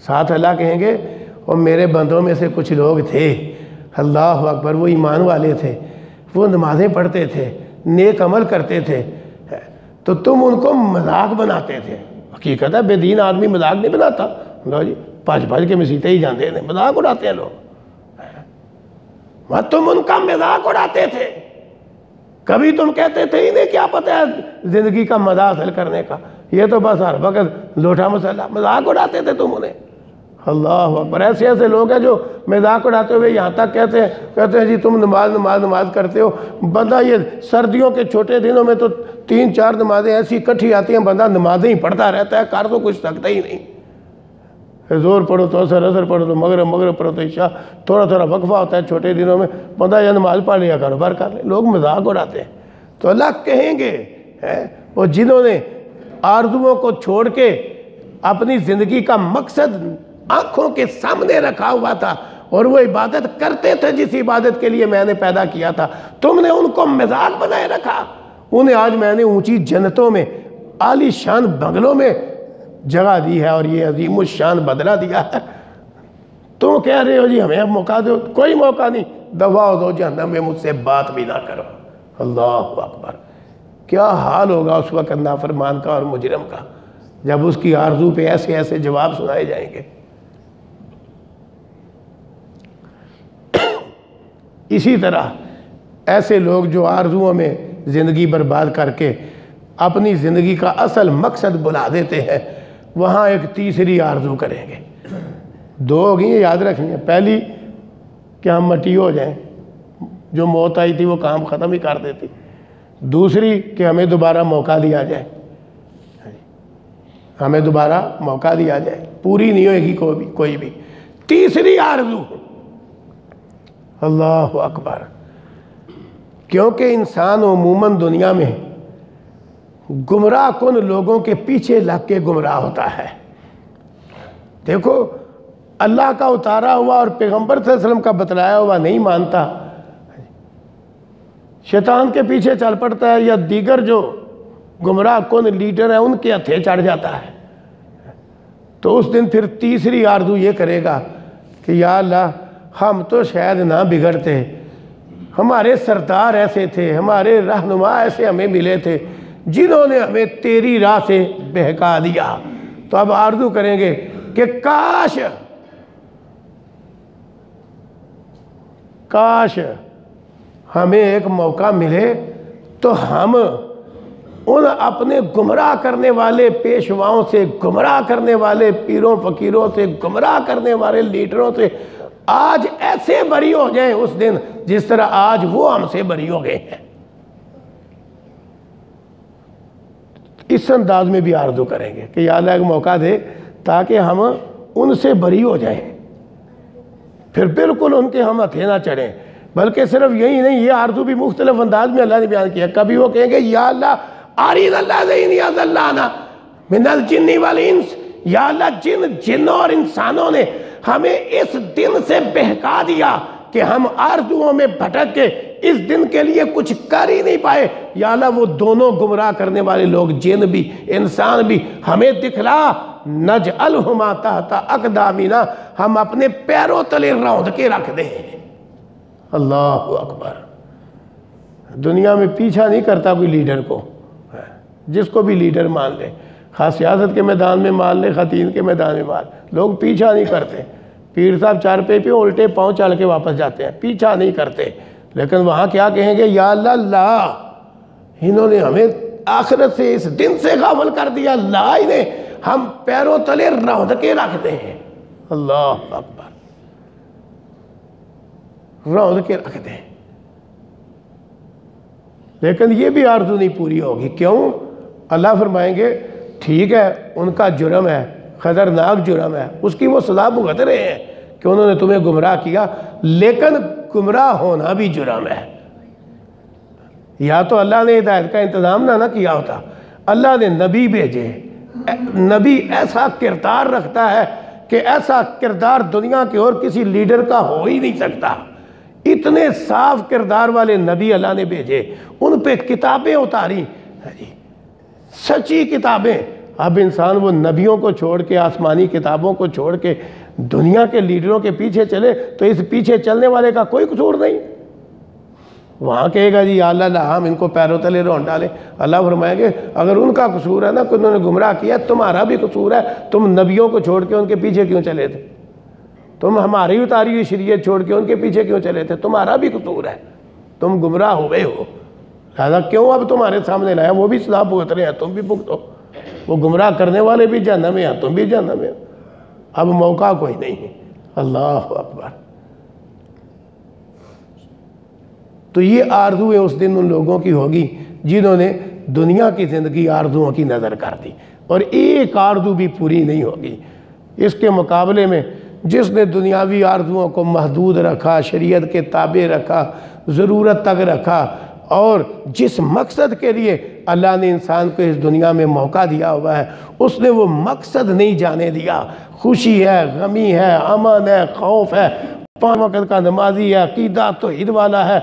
ساتھ اللہ کہیں گے اور میرے بندوں میں سے کچھ لوگ تھے، اللہ اکبر، وہ ایمان والے تھے، وہ نمازیں پڑھتے تھے، نیک عمل کرتے تھے، تو تم ان کو مذاق بناتے تھے۔ حقیقت ہے بے دین آدمی مذاق نہیں بناتا، لو جی پاج ہی مسیتے ہی جاندے ہیں، مذاق اڑاتے ہیں لوگ، تم ان کا مذاق اڑاتے تھے، کبھی تم کہتے تھے انہیں کیا پتہ ہے زندگی کا مزہ حاصل کرنے کا، یہ تو بس ہر وقت لوٹا مسئلہ، مذاق اڑاتے تھے تم انہیں۔ اللہ اکبر، ایسے ایسے لوگ ہیں جو مذاق اڑاتے ہوئے یہاں تک کہتے ہیں جی تم نماز کرتے ہو، بندہ یہ سردیوں کے چھوٹے دنوں میں تو 3-4 نمازیں ایسی اکٹھی آتی ہیں، بندہ نمازیں ہی پڑھتا رہتا ہے، کر تو کچھ سکتا ہی نہیں۔ زور پڑھو تو اثر پڑھو تو مغرب پڑھو تو عشاء، تھوڑا وقفہ ہوتا ہے چھوٹے دنوں میں، بندہ یہ نماز پڑھ لیا کاروبار کر لے، لوگ مذاق اڑاتے ہیں۔ تو اللہ کہیں گے وہ جنہوں نے آرزوؤں کو چھوڑ کے اپنی زندگی کا مقصد آنکھوں کے سامنے رکھا ہوا تھا اور وہ عبادت کرتے تھے جس عبادت کے لیے میں نے پیدا کیا تھا، تم نے ان کو مذاق بنائے رکھا، انہیں آج میں نے اونچی جنتوں میں عالی شان بنگلوں میں جگہ دی ہے اور یہ عظیم الشان بدلہ دیا ہے، تم کہہ رہے ہو جی ہمیں اب موقع دو، کوئی موقع نہیں، دفع ہو دو جہنم میں، مجھ سے بات بھی نہ کرو۔ اللہ اکبر، کیا حال ہوگا اس وقت نافرمان کا اور مجرم کا، جب اس کی آرزو پہ ایسے ایسے جواب سنائے جائیں گے۔ اسی طرح ایسے لوگ جو آرزوؤں میں زندگی برباد کر کے اپنی زندگی کا اصل مقصد بلا دیتے ہیں، وہاں ایک تیسری آرزو کریں گے۔ دو ہو گئی ہیں، یاد رکھنی ہے۔ پہلی کہ ہم مٹی ہو جائیں، جو موت آئی تھی وہ کام ختم ہی کر دیتی۔ دوسری کہ ہمیں دوبارہ موقع دیا جائے، ہمیں دوبارہ موقع دیا جائے، پوری نہیں ہوئے گی کوئی بھی۔ تیسری آرزو، اللہ اکبر، کیونکہ انسان عموماً دنیا میں گمراہ کن لوگوں کے پیچھے لگ کے گمراہ ہوتا ہے۔ دیکھو، اللہ کا اتارا ہوا اور پیغمبر صلی اللہ علیہ وسلم کا بتلایا ہوا نہیں مانتا، شیطان کے پیچھے چل پڑتا ہے، یا دیگر جو گمراہ کن لیڈر ہیں ان کے ہتھے چڑھ جاتا ہے، تو اس دن پھر تیسری آرزو یہ کرے گا کہ یا اللہ ہم تو شاید نہ بگڑتے، ہمارے سردار ایسے تھے، ہمارے رہنما ایسے ہمیں ملے تھے جنہوں نے ہمیں تیری راہ سے بہکا دیا۔ تو اب آرزو کریں گے کہ کاش ہمیں ایک موقع ملے تو ہم ان اپنے گمراہ کرنے والے پیشواؤں سے، گمراہ کرنے والے پیروں فقیروں سے، گمراہ کرنے والے لیڈروں سے آج ایسے بری ہو جائیں اس دن جس طرح آج وہ ہم سے بری ہو گئے ہیں۔ اس انداز میں بھی آرزو کریں گے کہ یا اللہ ایک موقع دے تاکہ ہم ان سے بری ہو جائیں، پھر بالکل ان کے ہم ہتھے نہ چڑھیں۔ بلکہ صرف یہی نہیں، یہ آرزو بھی مختلف انداز میں اللہ نے بیان کیا۔ کبھی وہ کہیں گے یا اللہ آرین اللہ زینی ازلانا من الجن والانس، یا اللہ جنوں اور انسانوں نے ہمیں اس دن سے بہکا دیا کہ ہم آرزوؤں میں بھٹک کے اس دن کے لیے کچھ کر ہی نہیں پائے۔ یا اللہ وہ دونوں گمراہ کرنے والے لوگ، جن بھی انسان بھی، ہمیں دکھلا، نجعلہما تحت اقدامنا، ہم اپنے پیروں تلے روند کے رکھ دیں۔ اللہ اکبر۔ دنیا میں پیچھا نہیں کرتا کوئی لیڈر کو، جس کو بھی لیڈر مان لے، خاص سیاست کے میدان میں مان لے، خاتین کے میدان میں مان لے، لوگ پیچھا نہیں کرتے۔ پیر صاحب چارپے پہ الٹے پاؤں چل کے واپس جاتے ہیں، پیچھا نہیں کرتے۔ لیکن وہاں کیا کہیں گے؟ یا اللہ انہوں نے ہمیں آخرت سے، اس دن سے غافل کر دیا، اللہ انہیں ہم پیروں تلے روند کے رکھ دیں۔ اللہ اکبر، روند کے رکھ دیں۔ لیکن یہ بھی آرزو نہیں پوری ہوگی۔ کیوں؟ اللہ فرمائیں گے ٹھیک ہے ان کا جرم ہے، خطرناک جرم ہے، اس کی وہ سزا بھگت رہے ہیں کہ انہوں نے تمہیں گمراہ کیا، لیکن گمراہ ہونا بھی جرم ہے۔ یا تو اللہ نے ہدایت کا انتظام نہ کیا ہوتا، اللہ نے نبی بھیجے، نبی ایسا کردار رکھتا ہے کہ ایسا کردار دنیا کے اور کسی لیڈر کا ہو ہی نہیں سکتا۔ اتنے صاف کردار والے نبی اللہ نے بھیجے، ان پہ کتابیں اتاری، سچی کتابیں۔ اب انسان وہ نبیوں کو چھوڑ کے، آسمانی کتابوں کو چھوڑ کے دنیا کے لیڈروں کے پیچھے چلے تو اس پیچھے چلنے والے کا کوئی قصور نہیں۔ وہاں کہے گا جی یا اللہ ہم ان کو پیروں تلے رون ڈالیں۔ اللہ فرمائیں گے اگر ان کا قصور ہے نا کہ انہوں نے گمراہ کیا، تمہارا بھی قصور ہے، تم نبیوں کو چھوڑ کے ان کے پیچھے کیوں چلے تھے؟ تم ہماری اتاری ہوئی شریعت چھوڑ کے ان کے پیچھے کیوں چلے تھے؟ تمہارا بھی قصور ہے، تم گمراہ ہوئے ہو، لہذا کیوں اب تمہارے سامنے لایا؟ وہ بھی سزا بھگت رہے ہیں، تم بھی بھگتو۔ وہ گمراہ کرنے والے بھی جہنم میں ہیں، تم بھی جہنم میں، اب موقع کوئی نہیں ہے۔ اللہ اکبر۔ تو یہ آرزویں اس دن ان لوگوں کی ہوگی جنہوں نے دنیا کی زندگی آرزوؤں کی نظر کر دی، اور ایک آرزو بھی پوری نہیں ہوگی۔ اس کے مقابلے میں جس نے دنیاوی آرزوؤں کو محدود رکھا، شریعت کے تابع رکھا، ضرورت تک رکھا، اور جس مقصد کے لیے اللہ نے انسان کو اس دنیا میں موقع دیا ہوا ہے، اس نے وہ مقصد نہیں جانے دیا۔ خوشی ہے، غمی ہے، امن ہے، خوف ہے، 5 وقت کا نمازی ہے، عقیدہ توحید والا ہے،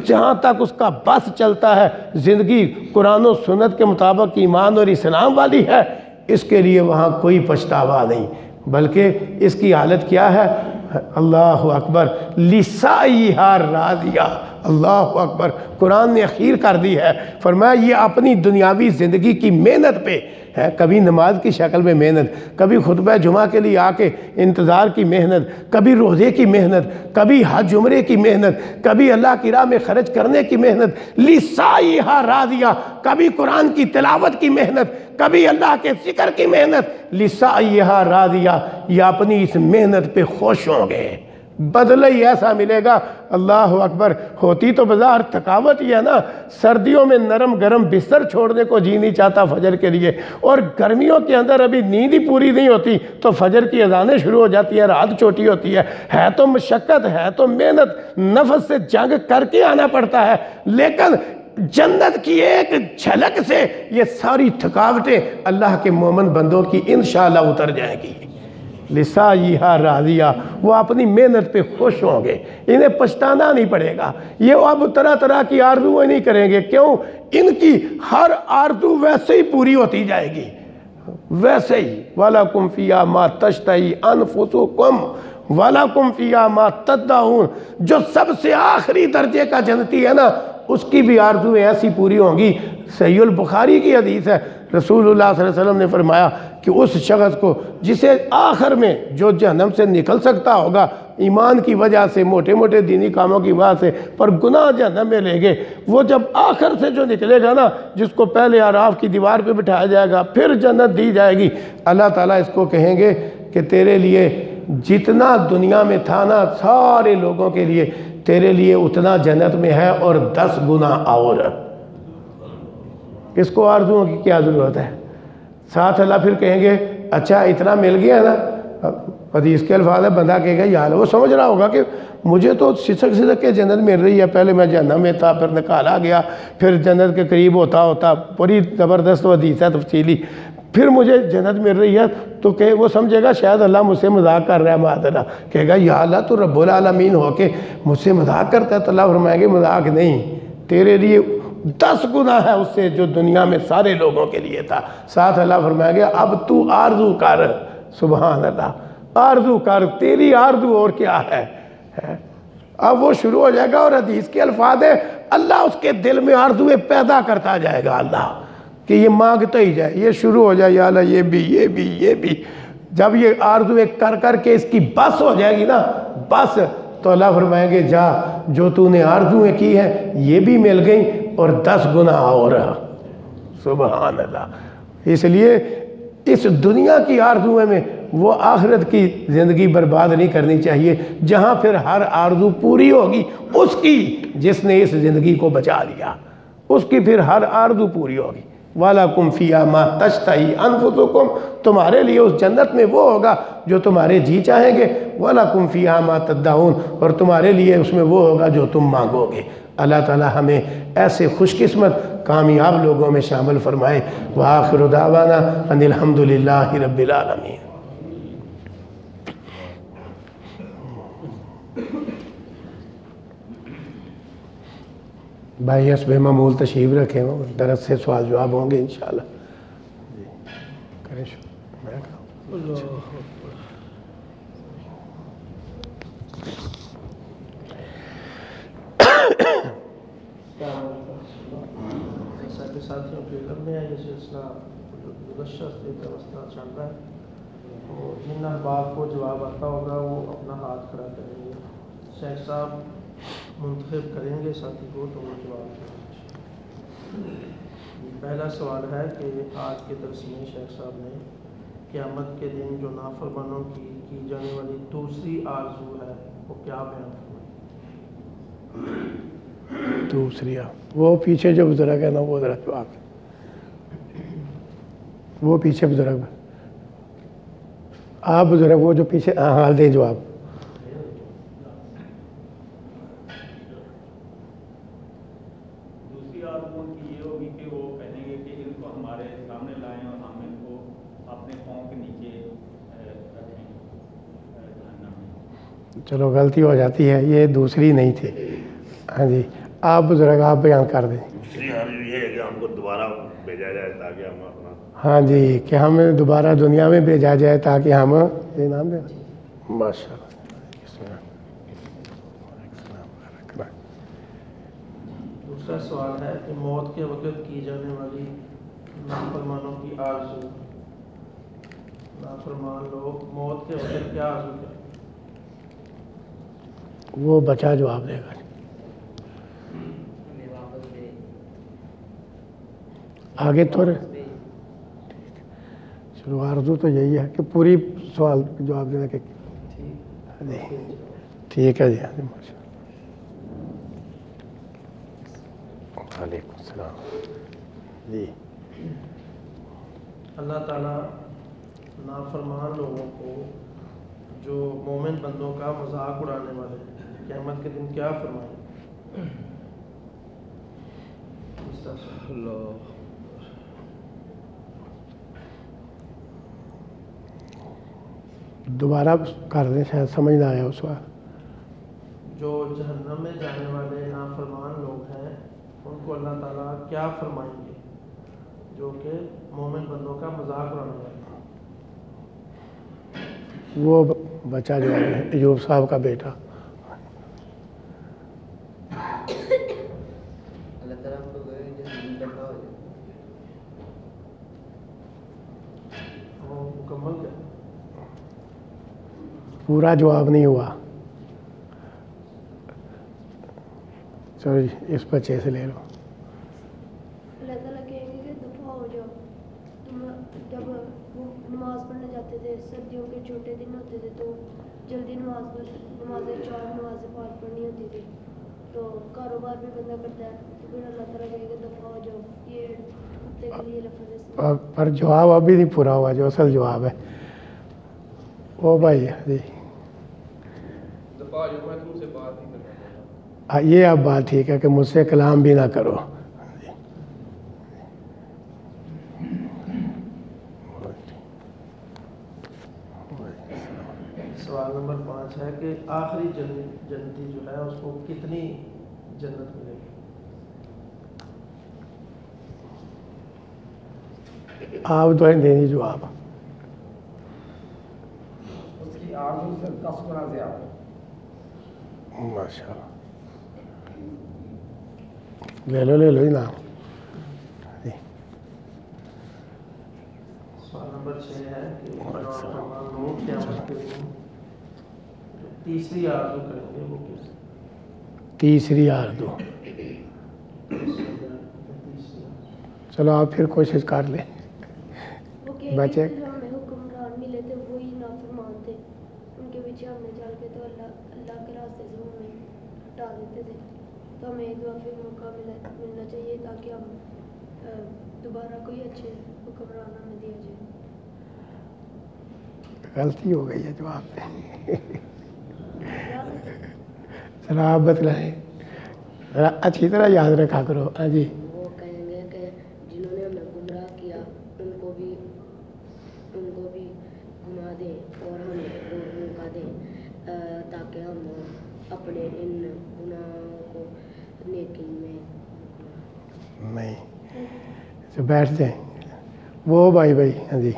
جہاں تک اس کا بس چلتا ہے، زندگی قرآن و سنت کے مطابق ایمان اور اسلام والی ہے، اس کے لیے وہاں کوئی پچھتاوا نہیں، بلکہ اس کی حالت کیا ہے؟ اللہ اکبر، لسعیہا راضیہ، اللہ اکبر، قرآن نے اخیر کر دی ہے، فرمایا یہ اپنی دنیاوی زندگی کی محنت پہ ہے، کبھی نماز کی شکل میں محنت، کبھی خطبہ جمعہ کے لیے آ کے انتظار کی محنت، کبھی روزے کی محنت، کبھی حج عمرے کی محنت، کبھی اللہ کی راہ میں خرچ کرنے کی محنت، لسعیہا راضیہ، کبھی قرآن کی تلاوت کی محنت، کبھی اللہ کے ذکر کی محنت، لسعیہا راضیہ، یہ اپنی اس محنت پہ خوش ہوں گے، بدلہ ہی ایسا ملے گا۔ اللہ اکبر، ہوتی تو بظاہر تھکاوٹ ہی ہے نا، سردیوں میں نرم گرم بستر چھوڑنے کو جی نہیں چاہتا فجر کے لیے، اور گرمیوں کے اندر ابھی نیند ہی پوری نہیں ہوتی تو فجر کی اذانیں شروع ہو جاتی ہیں، رات چھوٹی ہوتی ہے تو مشقت، ہے تو محنت، نفس سے جنگ کر کے آنا پڑتا ہے، لیکن جنت کی ایک جھلک سے یہ ساری تھکاوٹیں اللہ کے مومن بندوں کی انشاءاللہ اتر جائیں گی۔ لسعیہا راضیہ، وہ اپنی محنت پہ خوش ہوں گے، انہیں پچھتانا نہیں پڑے گا، یہ اب طرح طرح کی آرزویں نہیں کریں گے، کیوں؟ ان کی ہر آرزو ویسے ہی پوری ہوتی جائے گی، ویسے ہی۔ وَلَكُمْ فِيهَا مَا تَشْتَهِي أَنفُسُكُمْ وَلَكُمْ فِيهَا مَا تَدَّعُونَ، جو سب سے آخری درجے کا جنتی ہے نا، اس کی بھی آرزویں ایسی پوری ہوں گی۔ صحیح البخاری کی حدیث ہے، رسول اللہ صلی اللہ علیہ وسلم نے فرمایا کہ اس شخص کو جسے آخر میں جو جہنم سے نکل سکتا ہوگا ایمان کی وجہ سے، موٹے موٹے دینی کاموں کی وجہ سے، پر گناہ جہنم میں لے گئے، وہ جب آخر سے جو نکلے گا نا، جس کو پہلے اعراف کی دیوار پہ بٹھایا جائے گا، پھر جنت دی جائے گی، اللہ تعالیٰ اس کو کہیں گے کہ تیرے لیے جتنا دنیا میں تھا نا سارے لوگوں کے لیے، تیرے لیے اتنا جنت میں ہے اور 10 گنا اور۔ اس کو آرزوؤں کی کیا ضرورت ہے؟ ساتھ اللہ پھر کہیں گے اچھا اتنا مل گیا نا، حدیث کے الفاظ ہے، بندہ کہے گا یا اللہ، وہ سمجھ رہا ہوگا کہ مجھے تو سسک سسک کے جنت مل رہی ہے، پہلے میں جہنم میں تھا، پھر نکالا گیا، پھر جنت کے قریب ہوتا ہوتا، بڑی زبردست حدیث ہے تفصیلی، پھر مجھے جنت مل رہی ہے، تو کہ وہ سمجھے گا شاید اللہ مجھ سے مذاق کر رہا ہے، معاذ اللہ، کہے گا یا اللہ تو رب العالمین ہو کے مجھ سے مذاق کرتا ہے، تو اللہ فرمائیں گے مذاق نہیں، تیرے لیے 10 گنا ہے اس سے جو دنیا میں سارے لوگوں کے لیے تھا۔ ساتھ اللہ فرمائے گا اب تو آرزو کر، سبحان اللہ، آرزو کر، تیری آرزو اور کیا ہے؟ اب وہ شروع ہو جائے گا، اور حدیث کے الفاظ ہے اللہ اس کے دل میں آرزویں پیدا کرتا جائے گا، اللہ کہ یہ مانگتا ہی جائے، یہ شروع ہو جائے یا اللہ یہ بھی یہ بھی یہ بھی، جب یہ آرزویں کر کر کے اس کی بس ہو جائے گی نا، بس، تو اللہ فرمائیں گے جا جو تو نے آرزویں کی ہیں یہ بھی مل گئیں اور 10 گنا اور، سبحان اللہ۔ اس لیے اس دنیا کی آرزویں میں وہ آخرت کی زندگی برباد نہیں کرنی چاہیے، جہاں پھر ہر آرزو پوری ہوگی اس کی جس نے اس زندگی کو بچا لیا، اس کی پھر ہر آرزو پوری ہوگی۔ وَلَكُمْ فِيهَا مَا تَشْتَهِي أَنفُسُكُمْ، تمہارے لیے اس جنت میں وہ ہوگا جو تمہارے جی چاہیں گے، وَلَكُمْ فِيهَا مَا تَدَّعُونَ، اور تمہارے لیے اس میں وہ ہوگا جو تم مانگو گے۔ اللہ تعالی ہمیں ایسے خوش قسمت کامیاب لوگوں میں شامل فرمائے۔ وآخر دعوانا ان الحمد للہ رب العالمین۔ بھائی حسب معمول تشریف رکھیں، درس سے سوال جواب ہوں گے انشاءاللہ۔ کریں ساتھیوں کے کرنے ہیں، یہ سلسلہ گزشتہ سے وسطہ چل رہا ہے، تو جن احباب کو جواب آتا ہوگا وہ اپنا ہاتھ کھڑا کریں گے، شیخ صاحب منتخب کریں گے ساتھی کو تو وہ جواب دیں گے۔ پہلا سوال ہے کہ آج کے درس میں شیخ صاحب نے قیامت کے دن جو نافرمانوں کی جانے والی دوسری آرزو ہے وہ کیا بیان فرمائی؟ دوسری وہ پیچھے جو بزرگ ہے نا، وہ ذرا جواب، وہ پیچھے بزرگ، آپ بزرگ وہ جو پیچھے، ہاں دیں جواب۔ دوسری آرزو ان کی یہ ہوگی کہ وہ کہیں گے کہ ان کو ہمارے سامنے لائیں اور ہم ان کو اپنے پاؤں کے نیچے رکھیں جہنم میں۔ چلو غلطی ہو جاتی ہے، یہ دوسری نہیں تھی۔ ہاں جی آپ بزرگ آپ بیان کر دیں۔ دوسری آرزو یہ ہے کہ ہم کو دوبارہ بھیجا جائے تاکہ ہم اپنا، ہاں جی کہ ہمیں دوبارہ دنیا میں بھیجا جائے تاکہ ہم، یہ نام دیں ماشاء اللہ، دوسرا سوال ہے کہ موت کے وقت کی جانے والی نافرمانوں کی آرزو، نافرمان لوگ موت کے وقت کیا آرزو کرتے ہیں؟ وہ بچہ جواب دے گا. آگے تو چلو آرزو تو یہی ہے کہ پوری سوال جواب دینا کہ جی ٹھیک ہے جی. وعلیکم السلام. جی اللہ تعالیٰ نافرمان لوگوں کو جو مومن بندوں کا مذاق اڑانے والے ہیں قیامت کے دن کیا فرمائیں؟ دوبارہ کر دیں شاید سمجھ نہ آیا اس وقت. جو جہنم میں جانے والے نافرمان لوگ ہیں ان کو اللہ تعالیٰ کیا فرمائیں گے جو کہ مومن بندوں کا مذاق اڑانے والے ہیں؟ وہ بچہ جو ہے ایوب صاحب کا بیٹا. وہ مکمل کیا؟ پورا جواب نہیں ہوا. چلو جی اس بچے سے لے لو. اللہ تعالیٰ کہیں گے کہ دفعہ ہو جاؤ. تم جب وہ نماز پڑھنے جاتے تھے سردیوں کے چھوٹے دن ہوتے تھے تو جلدی نمازیں 4 نمازیں پڑھنی ہوتی تھی تو کاروبار بھی بندہ کرتا ہے تو پھر اللہ تعالیٰ کہیں گے دفعہ ہو جاؤ. یہ کتے کے لیے لفظ ہے. پر جواب ابھی نہیں پورا ہوا جو اصل جواب ہے وہ بھائی جی یہ اب بات ٹھیک ہے کہ مجھ سے کلام بھی نہ کرو. سوال نمبر 5 ہے کہ آخری جنتی جو ہے اس کو کتنی جنت ملے گی؟ آپ تو دیں گے جواب. اس کی آرزو سے 10 گنا زیادہ. ماشاء اللہ. لے لو ہی نا. سوال نمبر 6 ہے کہ لوگ قیامت کے دن تیسری آرزو کریں گے وہ کس؟ تیسری آرزو. چلو آپ پھر کوشش کر لیں. بچے ہمیں حکمران ملے تھے وہی نافرمان تھے ان کے پیچھے ہم نے چل کے تو اللہ کے راستے سے ہمیں ہٹا دیتے تھے تو ہمیں ایک دفعہ پھر موقع ملنا چاہیے تاکہ ہم دوبارہ کوئی اچھے حکمران ہمیں دیا جائے. غلطی ہو گئی ہے جواب میں. ذرا آپ بتلائیں ذرا اچھی طرح یاد رکھا کرو. ہاں جی. وہ کہیں گے کہ جنہوں نے ہمیں گمراہ کیا ان کو بھی گما دیں اور ہمیں موقع دیں تاکہ ہم اپنے ان گناہوں کو نیکی میں نہیں بیٹھ جائیں. وہ بھائی ہاں جی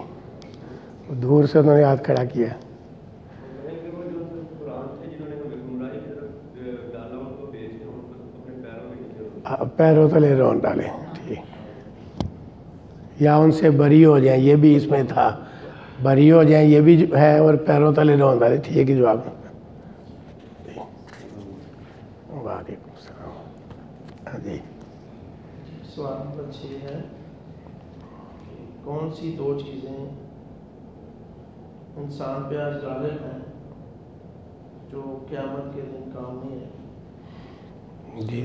دور سے انہوں نے ہاتھ کھڑا کیا. پیروں تلے رون ڈالیں. ٹھیک یا ان سے بری ہو جائیں یہ بھی اس میں تھا. بری ہو جائیں یہ بھی ہے اور پیروں تلے رون ڈالیں. ٹھیک ہے جواب. وعلیکم السلام. ہاں جی. سوال نمبر 6 ہے کون سی 2 چیزیں انسان پہ آج غالب ہیں جو قیامت کے دن کام نہیں ہے؟ جی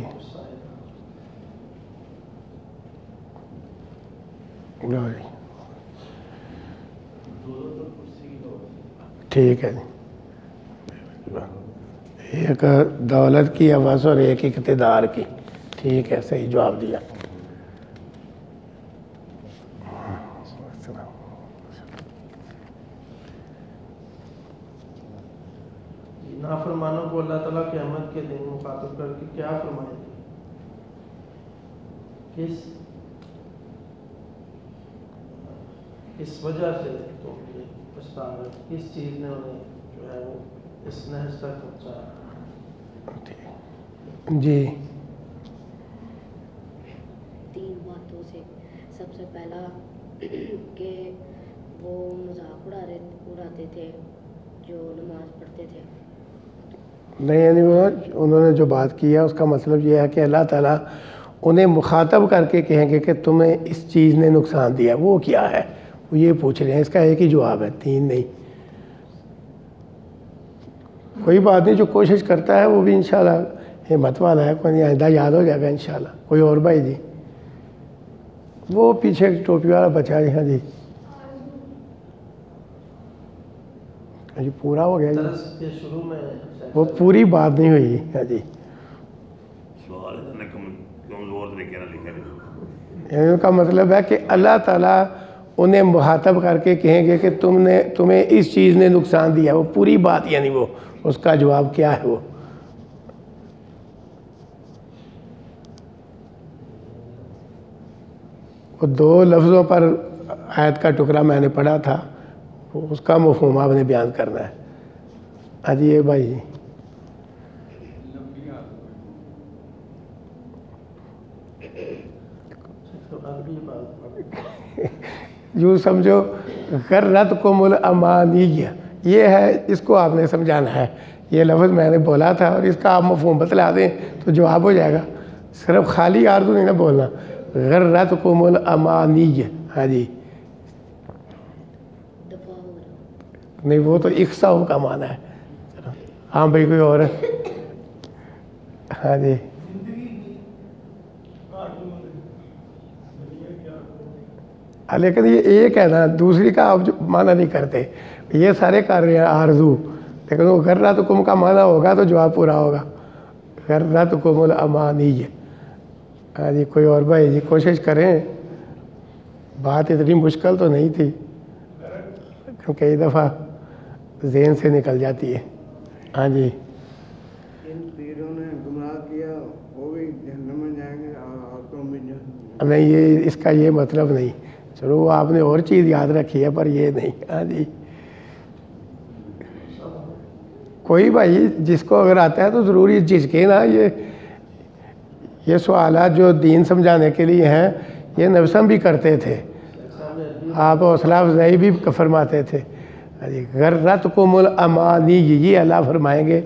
ٹھیک ہے. ایک دولت کی عوض اور ایک اقتدار کی. ٹھیک ہے صحیح جواب دیا. نافرمانوں کو اللہ تعالیٰ قیامت کے دن مخاطب کر کے کیا فرمائے گے؟ کس وجہ سے تو یہ پچھتا ہے کس چیز نے انہیں جو ہے وہ اس نحس تک پہنچایا؟ جی پہلا کہ وہ مذاق اڑاتے تھے جو نماز پڑھتے تھے؟ نہیں، یعنی انہوں نے جو بات کی ہے اس کا مطلب یہ ہے کہ اللہ تعالیٰ انہیں مخاطب کر کے کہیں گے کہ تمہیں اس چیز نے نقصان دیا، وہ کیا ہے، وہ یہ پوچھ رہے ہیں. اس کا ایک ہی جواب ہے، 3 نہیں. کوئی بات نہیں، جو کوشش کرتا ہے وہ بھی انشاءاللہ ہمت والا ہے، کوئی آئندہ یاد ہو جائے گا انشاءاللہ. کوئی اور بھائی جی؟ وہ پیچھے ٹوپی والا بچہ جی. ہاں جی، جی پورا ہو گیا جی. درس کے شروع میں وہ پوری بات نہیں ہوئی. ہاں جی، سوال ہے کمزور طریقے نہ لکھا نہیں. یعنی ان کا مطلب ہے کہ اللہ تعالیٰ انہیں مخاطب کر کے کہیں گے کہ تمہیں اس چیز نے نقصان دیا. وہ پوری بات، یعنی وہ اس کا جواب کیا ہے وہ 2 لفظوں پر آیت کا ٹکڑا میں نے پڑھا تھا، اس کا مفہوم آپ نے بیان کرنا ہے. ہاں جی، یہ بھائی اگلی بات یوں سمجھو، غرتکم الامانی، یہ ہے، اس کو آپ نے سمجھانا ہے. یہ لفظ میں نے بولا تھا اور اس کا آپ مفہوم بتلا دیں تو جواب ہو جائے گا. صرف خالی آرزو نہیں نہ بولنا، غرتکم الامانی. ہاں جی، نہیں وہ تو اقصاء کا معنی ہے. ہاں بھائی کوئی اور ہے؟ ہاں جی، لیکن یہ ایک ہے نا، دوسری کا آپ معنی نہیں کرتے. یہ سارے کر رہے ہیں آرزو، لیکن وہ غرتکم کا معنی ہوگا تو جواب پورا ہوگا. غرتکم الامانی. ہاں جی، کوئی اور بھائی جی کوشش کریں. بات اتنی مشکل تو نہیں تھی، کئی دفعہ ذہن سے نکل جاتی ہے. ہاں جی، ان پیروں نے گمراہ کیا، وہ بھی جہنم میں جائیں گے اور تم بھی جہنم. نہیں، یہ اس کا یہ مطلب نہیں. چلو وہ آپ نے اور چیز یاد رکھی ہے پر یہ نہیں. ہاں جی، کوئی بھائی جس کو اگر آتا ہے تو ضروری جھجکے نا. یہ سوالات جو دین سمجھانے کے لیے ہیں یہ نبسم بھی کرتے تھے، آپ حوصلہ افزائی بھی فرماتے تھے. غرتکم الامانی، یہ اللہ فرمائیں گے.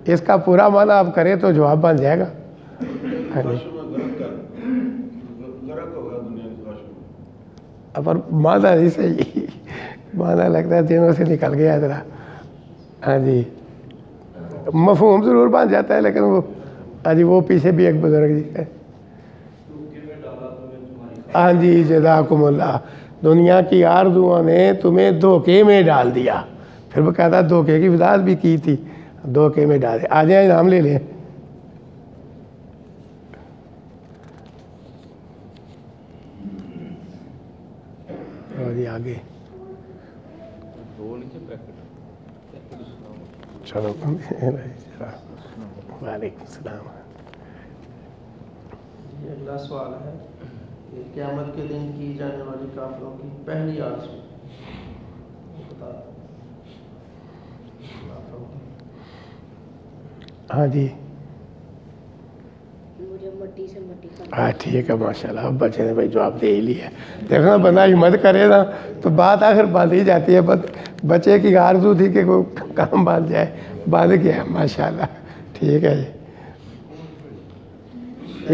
اس کا پورا معنی آپ کریں تو جواب بن جائے گا. پر معنی نہیں صحیح، معنی لگتا ہے دنوں سے نکل گیا ذرا. ہاں جی، مفہوم ضرور بن جاتا ہے لیکن وہ، ہاں جی وہ پیچھے بھی ایک بزرگ جی ہے. ہاں جی، جزاکم اللہ. دنیا کی آرزوؤں نے تمہیں دھوکے میں ڈال دیا. پھر وہ کہتا دھوکے کی وضاحت بھی کی تھی، دھوکے میں ڈالے. آ جائیں نام لے لیں. جی آگے چلو. وعلیکم السلام. یہ اگلا سوال ہے کہ قیامت کے دن کی جانے والی کافروں کی پہلی آرزو بتا دیں. ہاں جی، مجھے مٹی سے مٹی کا. ہاں ٹھیک ہے، ماشاء اللہ. اب بچے نے بھائی جواب دے ہی لیا. دیکھنا بندہ ہمت کرے نا تو بات آخر باندھ ہی جاتی ہے. بچے کی آرزو تھی کہ کوئی کام باندھ جائے، باندھ گیا ماشاء اللہ. ٹھیک ہے جی.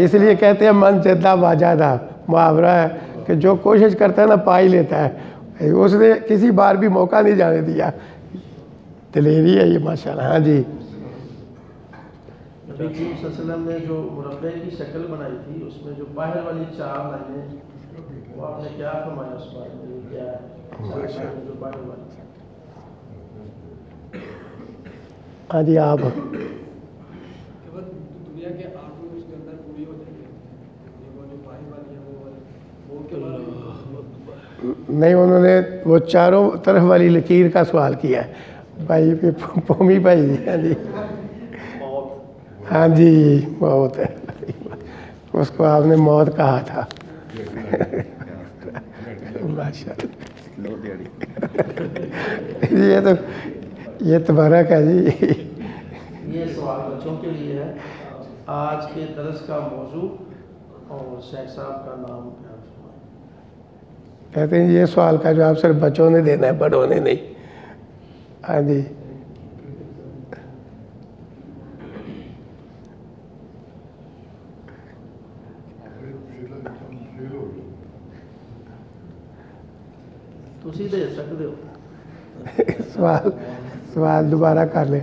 اس لیے کہتے ہیں من جدہ واجدہ، محاورہ ہے کہ جو کوشش کرتا ہے نا پا ہی لیتا ہے. اس نے کسی بار بھی موقع نہیں جانے دیا. دلیری ہے یہ ماشاء اللہ. ہاں جی، نبی کریم صلی اللہ علیہ وسلم نے جو مربع کی شکل بنائی تھی اس میں جو باہر والی 4 لائنیں، وہ آپ نے کیا فرمایا اس بارے میں؟ یہ کیا ہے جو باہر والی؟ ہاں جی آپ. دنیا کے آرزو اس کے اندر پوری ہو جائیں گے، وہ جو باہر والی ہے وہ کے بعد نہیں، انہوں نے وہ چاروں طرف والی لکیر کا سوال کیا ہے. بھائی پومی بھائی جی. ہاں جی، ہاں جی موت ہے. اس کو آپ نے موت کہا تھا. ماشاء اللہ. یہ تبارک ہے جی. یہ سوال بچوں کے لیے ہے. آج کے درس کا موضوع اور شیخ صاحب کا نام بیان فرمائیں. کہتے ہیں یہ سوال کا جواب صرف بچوں نے دینا ہے، بڑوں نے نہیں. ہاں جی تسی دے سکتے ہو. سوال دوبارہ کر لیں.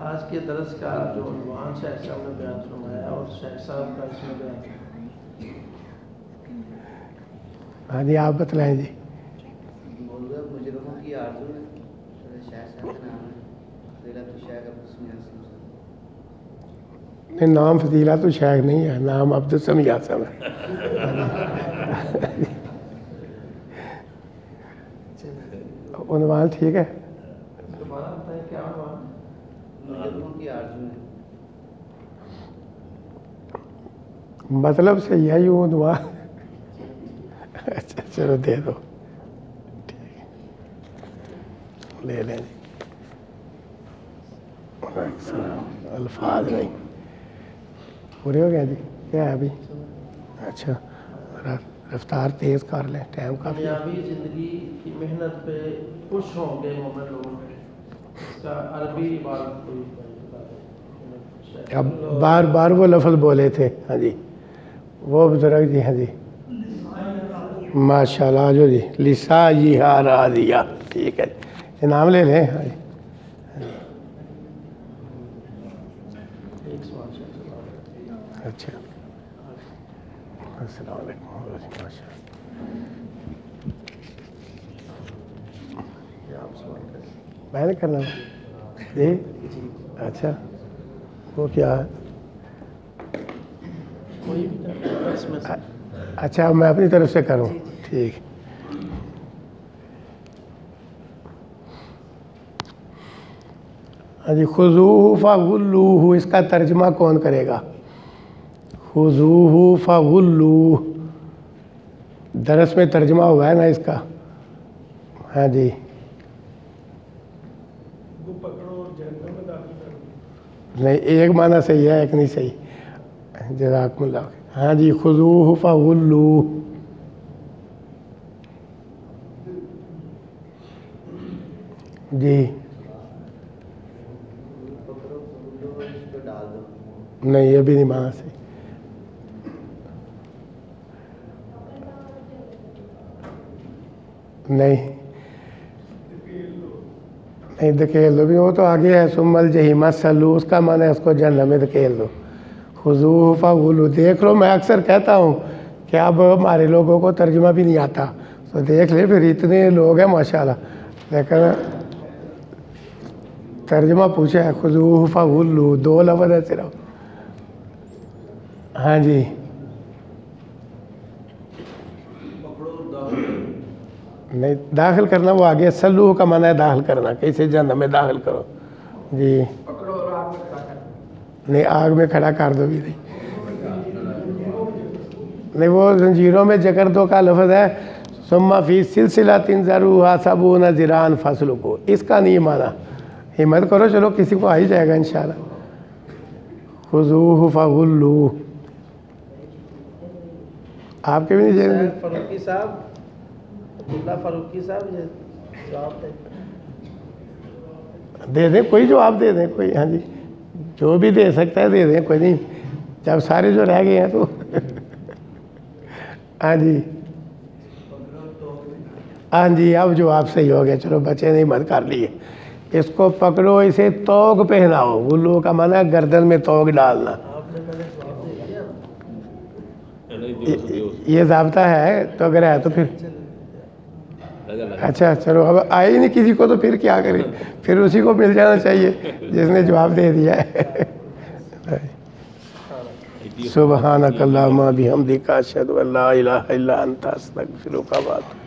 آج کے درس کا جو عنوان شیخ صاحب نے بیان فرمایا اور شیخ صاحب کا اس میں بیان. ہاں جی آپ بتلائیں جی. موضوع مجرموں کی آرزو ہے. شیخ صاحب کا نام ہے فضیلت الشیخ عبدالسمیع نہیں، نام فضیلت الشیخ نہیں ہے، نام عبدالسمیع ہے. عنوان ٹھیک ہے. دوبارہ بتائیں کیا عنوان. مجرموں کی آرزو ہے. مطلب صحیح ہے یوں عنوان. اچھا چلو دے دو. ٹھیک ہے لے لیں جی. الفاظ نہیں پورے ہو گیا جی. کیا ہے ابھی؟ اچھا رفتار تیز کر لیں، ٹائم کافی. کامیابی زندگی کی محنت پہ خوش ہوں گے مومن لوگ. اس کا عربی عبارت کوئی اب بار بار وہ لفظ بولے تھے. ہاں جی وہ بزرگ جی. ہاں جی ماشاء اللہ. جو جی لسا جی ہارا دیا. ٹھیک ہے جی نام لے لیں. ہاں جی ایک سوال شیخ صاحب. اچھا السلام علیکم. ماشاء اللہ. کیا آپ سوال کریں. میں نے کرنا جی. اچھا وہ کیا ہے؟ کوئی بھی اس میں سے. اچھا میں اپنی طرف سے کروں. ٹھیک. ہاں جی خذوہ فغلوہ اس کا ترجمہ کون کرے گا؟ خذوہ فغلوہ درس میں ترجمہ ہوا ہے نا اس کا. ہاں جی نہیں ایک معنی صحیح ہے ایک نہیں صحیح. جزاکم اللہ. ہاں جی خذوہ فغلوہ. جی نہیں یہ بھی نہیں معنی صحیح. نہیں دھکیل دو بھی وہ تو آگے ہے. ثم الجحیم صلوہ اس کا معنی ہے اس کو جہنم میں دھکیل دو. خذوہ فغلوہ دیکھ لو. میں اکثر کہتا ہوں کہ اب ہمارے لوگوں کو ترجمہ بھی نہیں آتا تو دیکھ لے پھر اتنے لوگ ہیں ماشاءاللہ. لیکن ترجمہ پوچھا ہے خذوہ فغلوہ 2 لفظ ہے صرف. ہاں جی نہیں داخل کرنا وہ آگے. سلوہ کا معنی ہے داخل کرنا. کیسے جہنم میں داخل کرو. جی نہیں آگ میں کھڑا کر دو بھی نہیں وہ زنجیروں میں جکر دو کا لفظ ہے. ثم فی سلسلۃ ذرعها 70 ذراعا فاسلکوہ اس کا نہیں معنی. ہمت کرو چلو کسی کو آ ہی جائے گا انشاءاللہ. خذوہ فغلوہ آپ کے بھی نہیں جائیں گے. فاروقی صاحب عبداللہ فاروقی صاحب یہ جواب دے دیں کوئی جواب دے دیں کوئی. ہاں جی جو بھی دے سکتا ہے دے دیں کوئی نہیں. جب سارے جو رہ گئے ہیں تو ہاں جی ہاں جی اب جواب صحیح ہو گیا. چلو بچے نے ہمت کر لیے. اس کو پکڑو اسے توق پہناؤ. غلو کا معنی ہے گردن میں توق ڈالنا. یہ ضابطہ ہے تو اگر ہے تو پھر اچھا چلو اب آئے ہی نہیں کسی کو تو پھر کیا کریں. پھر اسی کو مل جانا چاہیے جس نے جواب دے دیا ہے. سبحانک اللہم بحمدک اشہد ان لا الہ الا انت استغفرک و اتوب